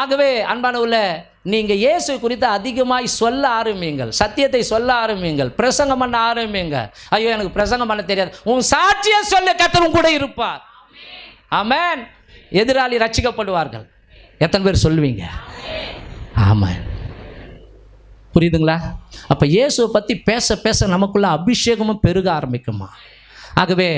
ஆகவே அன்பானவர்களே, நீங்கள் இயேசு குறித்து அதிகமாய் சொல்ல ஆரம்பிங்கள், சத்தியத்தை சொல்ல ஆரம்பிங்கள், பிரசங்கம் பண்ண ஆரம்பிங்க. ஐயோ எனக்கு பிரசங்கம் பண்ண தெரியாது, உன் சாட்சியை சொல்ல கர்த்தர் கூட இருப்பார். ஆமென். எதிராளி ரட்சிக்கப்படுவார்கள். எத்தனை பேர் சொல்லுவீங்க? ஆமாம், புரியுதுங்களா? அப்போ இயேசுவை பற்றி பேச பேச நமக்குள்ள அபிஷேகமும் பெருக ஆரம்பிக்குமா. ஆகவே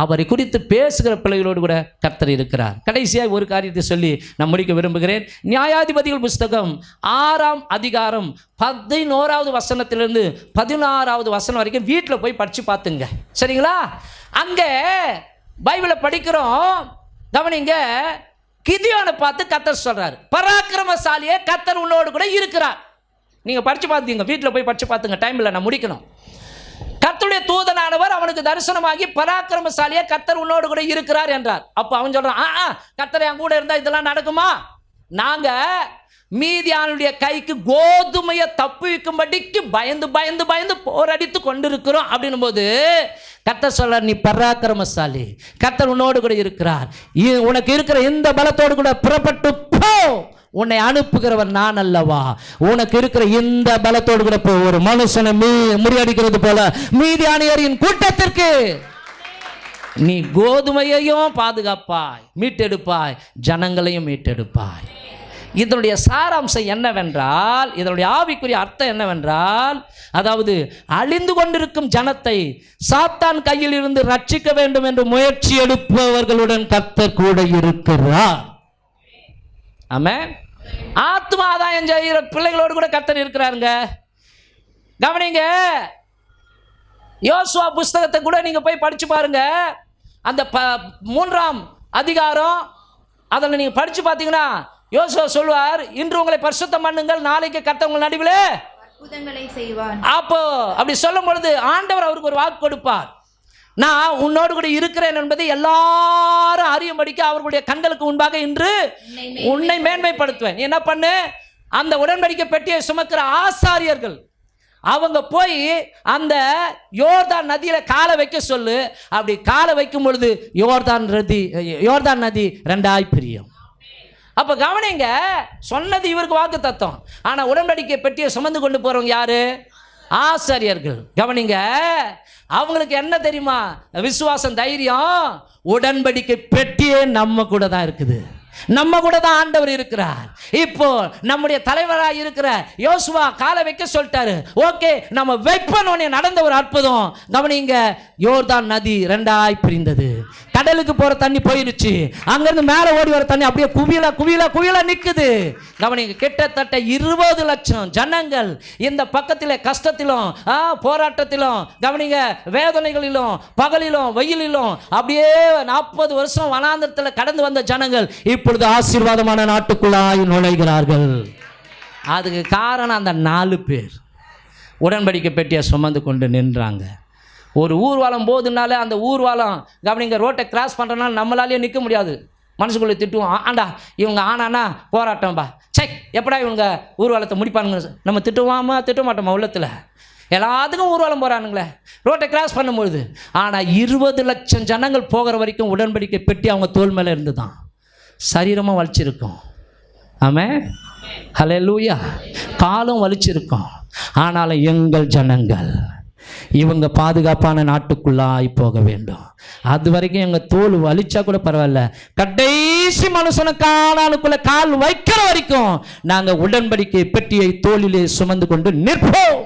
அவரை குறித்து பேசுகிற பிள்ளைகளோடு கூட கர்த்தர் இருக்கிறார். கடைசியாக ஒரு காரியத்தை சொல்லி நான் முடிக்க விரும்புகிறேன். நியாயாதிபதிகள் புஸ்தகம் 6ஆம் அதிகாரம் 11வது வசனத்திலிருந்து 16வது வசனம் வரைக்கும் வீட்டில் போய் படித்து பார்த்துங்க, சரிங்களா? அங்கே பைபிளை படிக்கிறோம், கவனிங்க. கிதியோனை பார்த்து கர்த்தர் சொல்கிறார், பராக்கிரமசாலியே கர்த்தர் உன்னோடு கூட இருக்கிறார். நீங்கள் படித்து பார்த்தீங்க, வீட்டில் போய் படித்து பார்த்துங்க, டைம் இல்லை, நான் முடிக்கணும். கர்த்தருடைய தூதனானவர் அவனுக்கு தரிசனமாகி பராக்கிரமசாலியே கர்த்தர் உன்னோடு கூட இருக்கிறார் என்றார். அப்போ அவன் சொல்கிறான், கர்த்தர் என் கூட இருந்தால் இதெல்லாம் நடக்குமா? நாங்கள் மீதியானுடைய கைக்கு கோதுமையை தப்புவிக்கும்படிக்கு பயந்து பயந்து பயந்து போராடித்து கொண்டிருக்கிறோம் அப்படின்னும் போது கர்த்தர் சொல்றார், நீ பராக்கிரமசாலி, கர்த்தர் உன்னோடு கூட இருக்கிறார், உனக்கு இருக்கிற இந்த பலத்தோடு கூட புறப்பட்டு போ, உன்னை அனுப்புகிறவர் நான் அல்லவா, உனக்கு இருக்கிற இந்த பலத்தோடு கூட போ. ஒரு மனுஷனை முறியடிக்கிறது போல மீதியானியரின் கூட்டத்திற்கு நீ கோதுமையையும் பாதுகாப்பாய், மீட்டெடுப்பாய், ஜனங்களையும் மீட்டெடுப்பாய். இதனுடைய சாராம்சம் என்னவென்றால், இதனுடைய ஆவிக்குரிய அர்த்தம் என்னவென்றால், அதாவது அழிந்து கொண்டிருக்கும் ஜனத்தை சாத்தான் கையில் இருந்து ரட்சிக்க வேண்டும் என்று முயற்சி எடுப்பவர்களுடன் கர்த்தர் கூட இருக்கிறார். ஆமென். ஆத்ம ஆதாயம் செய்கிற பிள்ளைகளோடு கூட கர்த்தர் இருக்கிறாருங்க. கவனிங்க, யோசுவா புஸ்தகத்தை கூட நீங்க போய் படிச்சு பாருங்க. அந்த 3ஆம் அதிகாரம் அதில் நீங்க படிச்சு பார்த்தீங்கன்னா யோசுவா சொல்வார், இன்று உங்களை பரிசுத்தம் பண்ணுங்கள், நாளைக்கு கர்த்தர் உங்கள் நடுவில் அற்புதங்களை செய்வார். அப்போ அப்படி சொல்லும் பொழுது ஆண்டவர் அவருக்கு ஒரு வாக்கு கொடுப்பார், நான் உன்னோடு கூட இருக்கிறேன் என்பதை எல்லாரும் அறியும்படிக்கு அவர்களுடைய கண்களுக்கு முன்பாக இன்று உன்னை மேன்மைப்படுத்துவேன். நீ என்ன பண்ணு, அந்த உடன்படிக்கை பெட்டியை சுமக்கிற ஆசாரியர்கள் அவங்க போய் அந்த யோர்தான் நதியில காலை வைக்க சொல்லு. அப்படி காலை வைக்கும் பொழுது யோர்தான் நதி 2ஆய் பிரியும். அப்ப கவனிங்க, சொன்னது இவருக்கு வாக்கு தத்தம், ஆனா உடன்படிக்கை பெட்டியை சுமந்து கொண்டு போறவங்க யாரு? ஆசாரியர்கள். கவனிங்க, அவங்களுக்கு என்ன தெரியுமா விசுவாசம், தைரியம்? உடன்படிக்கை பெட்டியே நம்ம கூட தான் இருக்குது, நம்ம கூட தான் ஆண்டவர் இருக்கிறார். இப்போ நம்முடைய தலைவராக இருக்கிற யோசுவா காலை வைக்க சொல்லிட்டாரு, ஓகே நம்ம வைப்பனோனே நடந்த ஒரு அற்புதம். கவனிங்க, யோர்தான் நதி 2ஆய் பிரிந்தது, கடலுக்கு போற தண்ணி போயிடுச்சு, அங்கிருந்து மேல ஓடி வர தண்ணி அப்படியே குவியலா குவியலா குவியலா நிக்குது. கவனிங்க, கிட்டத்தட்ட 20 லட்சம் ஜனங்கள் இந்த பக்கத்திலே கஷ்டத்திலும் போராட்டத்திலும், கவனிங்க, வேதனைகளிலும் பகலிலும் வெயிலிலும் அப்படியே 40 வருஷம் வனாந்தரத்தில் கடந்து வந்த ஜனங்கள் இப்பொழுது ஆசீர்வாதமான நாட்டுக்குள்ளாய் நுழைகிறார்கள். அதுக்கு காரணம் அந்த 4 பேர் உடன்படிக்கை பெட்டியை சுமந்து கொண்டு நின்றாங்க. ஒரு ஊர்வலம் போதுனால அந்த ஊர்வலம், கவனிங்க, ரோட்டை கிராஸ் பண்ணுறனால நம்மளாலேயே நிற்க முடியாது, மனசுக்குள்ளே திட்டுவோம், ஆண்டா இவங்க ஆனானா போராட்டம்பா, செக் எப்படா இவங்க ஊர்வலத்தை முடிப்பானுங்க, நம்ம திட்டுவோமா திட்ட மாட்டோமா உள்ளத்தில், எல்லாத்துக்கும் ஊர்வலம் போகிறானுங்களே ரோட்டை கிராஸ் பண்ணும்பொழுது. ஆனால் 20 லட்சம் ஜனங்கள் போகிற வரைக்கும் உடன்படிக்கை பெட்டி அவங்க தோல் மேலே இருந்து தான் சரீரமாக வலிச்சிருக்கும். ஆமென், ஹல்லேலூயா. காலும் வலிச்சிருக்கும், ஆனாலும் எங்கள் ஜனங்கள் இவங்க பாதுகாப்பான நாட்டுக்குள்ளாய் போக வேண்டும். அது வரைக்கும் எங்கள் தோல் வலிச்சா கூட பரவாயில்ல, கடைசி மனுஷன காலானுக்குள்ள கால் வைக்கிற வரைக்கும் நாங்கள் உடன்படிக்கை பெட்டியை தோளிலே சுமந்து கொண்டு நிற்போம்.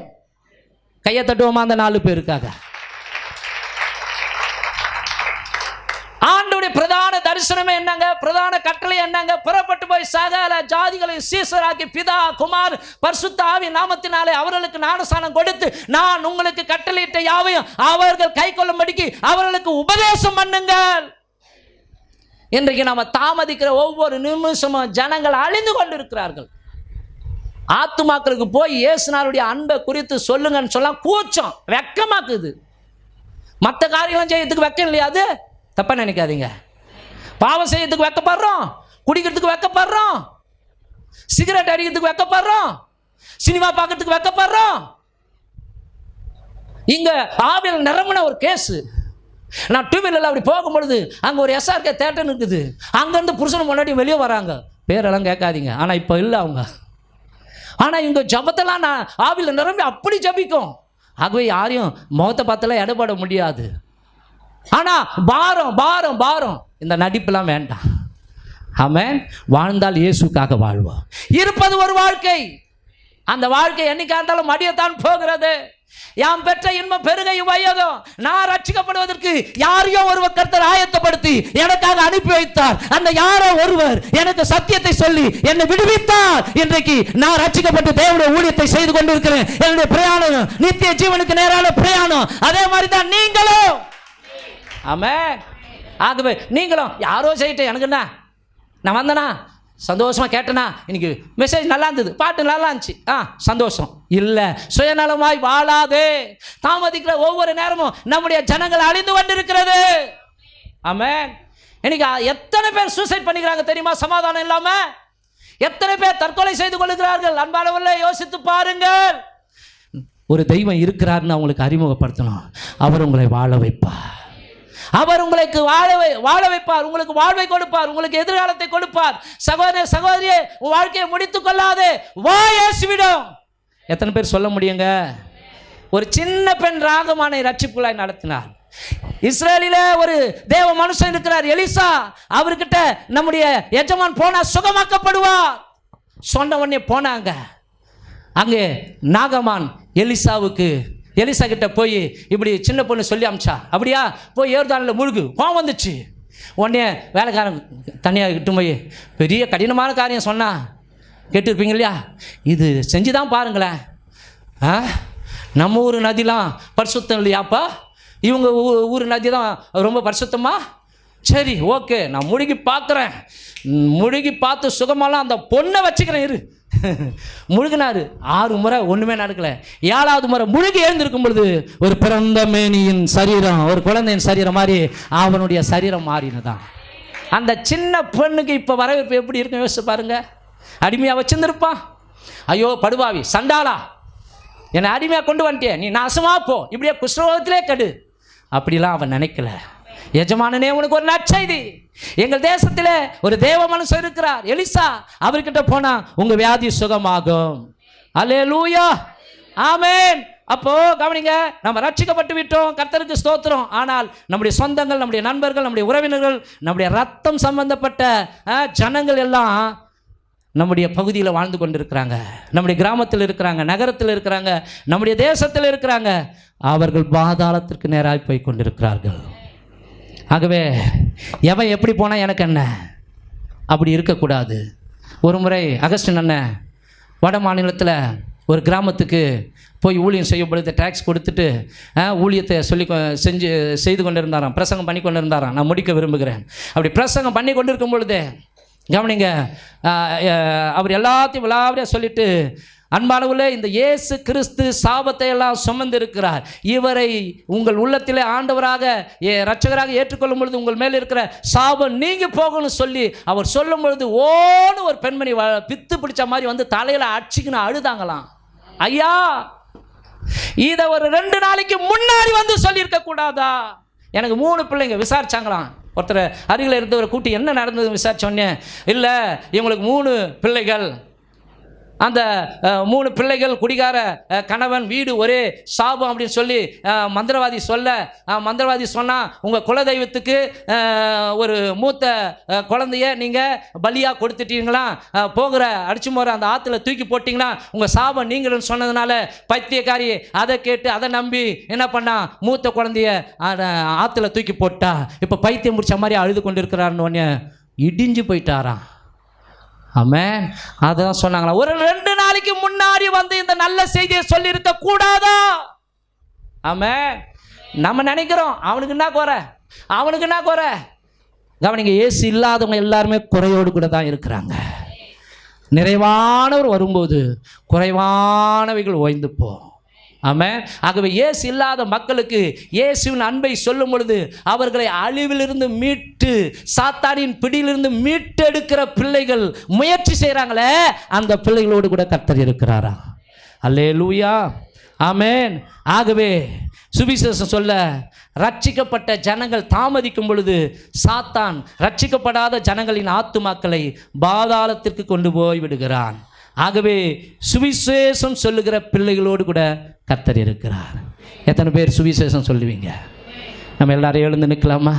கையை தட்டுவோமா அந்த 4 பேருக்காக? தேவனுடைய பிரதான தரிசனமே என்னங்க? பிரதான கட்டளை என்னங்க? புறப்பட்டு போய் சகல ஜாதிகளை சீசராக்கி பிதா குமார் பரிசுத்த ஆவி நாமத்தினாலே அவர்களுக்கு ஞானஸ்நானம் கொடுத்து நான் உங்களுக்கு கட்டளையிட்ட யாவையும் அவர்கள் கைக்கொள்ளும்படிக்கு அவர்களுக்கு உபதேசம் பண்ணுங்கள். இன்றைக்கு நாம தாமதிக்கிற ஒவ்வொரு நிமிஷமும் ஜனங்கள் அழிந்து கொண்டிருக்கிறார்கள். ஆத்துமாக்களுக்கு போய் இயேசுநாதருடைய அன்பை குறித்து சொல்லுங்கன்னு சொல்ல கூச்சம், வெக்கமாக்குது. மற்ற காரியங்களும் செய்யறதுக்கு வெக்கம் இல்லையா? அது தப்பா நினைக்காதீங்க. பாவம் செய்யறதுக்கு வெக்கப்படுறோம், குடிக்கிறதுக்கு வெக்கப்படுறோம், சிகரெட் அடிக்கிறதுக்கு வெக்கப்படுறோம், சினிமா பார்க்கறதுக்கு வெக்கப்படுறோம். இங்க ஆவியில் நிரம்பின ஒரு கேஸ். நான் டூவீலரில் அப்படி போகும்பொழுது அங்கே ஒரு SRK தேட்டர் இருக்குது. அங்கேருந்து புருஷன் முன்னாடி வெளியே வராங்க. பேரெல்லாம் கேட்காதீங்க, ஆனால் இப்போ இல்லை அவங்க. ஆனால் இங்கே ஜபத்தெல்லாம் நான் ஆவியில் நிரம்பி அப்படி ஜபிக்கும். ஆகவே யாரையும் முகத்தை பார்த்தெல்லாம் இடப்பட முடியாது. ஆனால் பாரம் பாரம் பாரம் இந்த நடிப்பெல்லாம் வேண்டாம். ஆமென். வாழ்ந்தால் இயேசுக்காக வாழ்வோம். இருப்பது ஒரு வாழ்க்கை. அந்த வாழ்க்கை என்னைக்கா இருந்தாலும் மடியத்தான் போகிறது. யாம் பெற்ற இன்பம் பெருகை வையதும். நான் ரட்சிக்கப்படுவதற்கு யாரையோ ஒருவர் கர்த்தர் ஆயத்தப்படுத்தி எனக்காக அனுப்பி வைத்தார். அந்த யாரோ ஒருவர் எனக்கு சத்தியத்தை சொல்லி என்னை விடுவித்தார். இன்றைக்கு நான் ரட்சிக்கப்பட்டு தேவனுடைய ஊழியத்தை செய்து கொண்டிருக்கிறேன். என்னுடைய பிரயாணம் நித்திய ஜீவனுக்கு நேரான பிரயாணம். அதே மாதிரி தான் நீங்களும். ஆமென். ஆகவே நீங்களும் யாரோ செய்யிட்டு எனக்கு என்ன, நான் வந்தனா சந்தோஷமாக கேட்டனா, இன்னைக்கு மெசேஜ் நல்லா இருந்தது, பாட்டு நல்லா இருந்துச்சு, சந்தோஷம் இல்லை. சுயநலமாய் வாழாதே. தாமதிக்கிற ஒவ்வொரு நேரமும் நம்முடைய ஜனங்கள் அழிந்து கொண்டிருக்கிறது. ஆமென். இன்னைக்கு எத்தனை பேர் சூசைட் பண்ணிக்கிறாங்க தெரியுமா? சமாதானம் இல்லாம எத்தனை பேர் தற்கொலை செய்து கொள்ளுகிறார்கள். அன்பானவர்களே, யோசித்து பாருங்கள். ஒரு தெய்வம் இருக்கிறார்னு அவங்களுக்கு அறிமுகப்படுத்தணும். அவர் உங்களை வாழ வைப்பார். அவர் உங்களுக்கு வாழ வைப்பார். உங்களுக்கு வாழ்வை கொடுப்பார். உங்களுக்கு எதிர்காலத்தை கொடுப்பார். சகோதர சகோதரியே, உன் வாழ்க்கையை முடித்துக் கொள்ளாதே, வா இயேசுவிடம். எத்தனை பேர் சொல்ல முடியுங்க? ஒரு சின்ன பெண் ராகமானை ரட்சிப்புகளாய் நடத்தினார். இஸ்ரேலில ஒரு தேவ மனுஷன் இருக்கிறார், எலிசா. அவர்கிட்ட நம்முடைய எஜமான் போனா சுகமாக்கப்படுவார் சொன்ன உடனே போனாங்க. அங்கே நாகமான் எலிசா கிட்ட போய் இப்படி சின்ன பொண்ணு சொல்லி அமிச்சா. அப்படியா, போய் யோர்தானில் முழுகு. கோவம் வந்துச்சு. உடனே வேலைக்காரன் தனியாக கிட்ட போய் பெரிய கடினமான காரியம் சொன்னா கேட்டுருப்பீங்க இல்லையா? இது செஞ்சு தான் பாருங்களேன். நம்ம ஊர் நதிலாம் பரிசுத்தம் இல்லையாப்பா? இவங்க ஊர் நதி தான் ரொம்ப பரிசுத்தமா? சரி, ஓகே, நான் முழுகி பார்க்குறேன். முழுகி பார்த்து சுகமெல்லாம் அந்த பொண்ணை வச்சுக்கிறேன் இரு. முழுகினாரு. 6 முறை ஒன்றுமே நடக்கல. 7வது முறை முழுகி எழுந்திருக்கும் பொழுது ஒரு பிறந்த மேனியின் சரீரம், ஒரு குழந்தையின் சரீரம் மாதிரி அவனுடைய சரீரம் மாறினதான். அந்த சின்ன பெண்ணுக்கு இப்போ வரவேற்பு எப்படி இருக்கும் யோசிச்சு பாருங்க. அடிமையாக வச்சிருந்துருப்பான். ஐயோ படுபாவி, சண்டாளா, என்னை அடிமையாக கொண்டு வந்துட்டே, நீ நாசமா போ, இப்படியே குஷ்ரோகத்திலே கெடு. அப்படிலாம் அவன் நினைக்கல. எஜமானனே, உனக்கு ஒரு நற்செய்தி. எங்கள் தேசத்தில் ஒரு தேவ மனுஷன் இருக்கிறார், எலிசா. அவர்கிட்ட போனா உங்க வியாதி சுகமாகும். அல்லேலூயா, ஆமென். அப்போ கவனிங்க, நம்ம ரட்சிக்கப்பட்டு விட்டோம், கர்த்தருக்கு ஸ்தோத்திரம். ஆனால் நம்முடைய சொந்தங்கள், நம்முடைய நண்பர்கள், நம்முடைய உறவினர்கள், நம்முடைய ரத்தம் சம்பந்தப்பட்ட ஜனங்கள் எல்லாம் நம்முடைய பகுதியில் வாழ்ந்து கொண்டிருக்கிறாங்க. நம்முடைய கிராமத்தில் இருக்கிறாங்க, நகரத்தில் இருக்கிறாங்க, நம்முடைய தேசத்தில் இருக்கிறாங்க. அவர்கள் பாதாளத்திற்கு நேராக போய் கொண்டிருக்கிறார்கள். ஆகவே எவன் எப்படி போனால் எனக்கு என்ன, அப்படி இருக்கக்கூடாது. ஒரு முறை அகஸ்டின் அண்ணன் வட மாநிலத்தில் ஒரு கிராமத்துக்கு போய் ஊழியம் செய்யும் பொழுது டேக்ஸ் கொடுத்துட்டு ஊழியத்தை செய்து கொண்டிருந்தாராம், பிரசங்கம் பண்ணி கொண்டிருந்தாராம். நான் முடிக்க விரும்புகிறேன். அப்படி பிரசங்கம் பண்ணி கொண்டிருக்கும் பொழுது கவனிங்க, அவர் எல்லாத்தையும் விளாவரியாக சொல்லிட்டு, அன்பானவர்களே, இந்த இயேசு கிறிஸ்து சாபத்தை எல்லாம் சுமந்திருக்கிறார். இவரை உங்கள் உள்ளத்திலே ஆண்டவராக இரட்சகராக ஏற்றுக்கொள்ளும் பொழுது உங்கள் மேலே இருக்கிற சாபம் நீங்கி போகணும்னு சொல்லி அவர் சொல்லும் பொழுது ஓன்னு ஒரு பெண்மணி பித்து பிடிச்ச மாதிரி வந்து தலையில் அடிச்சுக்கின்னு அழுதாங்களாம். ஐயா, இதை ஒரு 2 நாளைக்கு முன்னாடி வந்து சொல்லியிருக்க கூடாதா? எனக்கு 3 பிள்ளைங்க. விசாரிச்சாங்களாம். ஒருத்தர் அருகில் இருந்தவரை கூட்டி என்ன நடந்தது விசாரிச்சோன்னே, இல்லை இவங்களுக்கு 3 பிள்ளைகள், அந்த 3 பிள்ளைகள், குடிகார கணவன், வீடு ஒரே சாபம் அப்படின்னு சொல்லி மந்திரவாதி மந்திரவாதி சொன்னால் உங்கள் குலதெய்வத்துக்கு ஒரு மூத்த குழந்தைய நீங்கள் பலியாக கொடுத்துட்டீங்களா, அடிச்சு போகிற அந்த ஆற்றுல தூக்கி போட்டிங்கன்னா உங்கள் சாபம் நீங்களும் சொன்னதுனால பைத்தியக்காரி அதை கேட்டு அதை நம்பி என்ன பண்ணா, மூத்த குழந்தைய ஆற்றுல தூக்கி போட்டா. இப்போ பைத்தியம் முடிச்ச மாதிரி அழுது கொண்டு இருக்கிறாருன்னு உடனே இடிஞ்சு போயிட்டாராம். ஆமென். அதான் சொன்னாங்களா, ஒரு 2 நாளைக்கு முன்னாடி வந்து இந்த நல்ல செய்தியை சொல்லியிருக்க கூடாதா? ஆமென். நம்ம நினைக்கிறோம் அவனுக்கு என்ன குறை. கவனிங்க, இயேசு இல்லாதவங்க எல்லாருமே குறையோடு கூட தான் இருக்கிறாங்க. நிறைவானவர் வரும்போது குறைவானவைகள் ஓய்ந்து போ. ஆமென். ஆகவே இயேசு இல்லாத மக்களுக்கு இயேசுவின் அன்பை சொல்லும் பொழுது அவர்களை அழிவிலிருந்து மீட்டு, சாத்தானின் பிடியிலிருந்து மீட்டெடுக்கிற பிள்ளைகள் முயற்சி செய்கிறாங்களே, அந்த பிள்ளைகளோடு கூட கர்த்தர் இருக்கிறாரா? அல்லேலூயா, ஆமென். ஆகவே சுவிசேஷம் சொல்ல ரட்சிக்கப்பட்ட ஜனங்கள் தாமதிக்கும் பொழுது சாத்தான் ரட்சிக்கப்படாத ஜனங்களின் ஆத்துமாக்களை பாதாளத்திற்கு கொண்டு போய் விடுகிறான். ஆகவே சுவிசேஷம் சொல்லுகிற பிள்ளைகளோடு கூட கர்த்தர் இருக்கிறார். எத்தனை பேர் சுவிசேஷம் சொல்லுவீங்க? நம்ம எல்லாரும் எழுந்து நிற்கலாமா?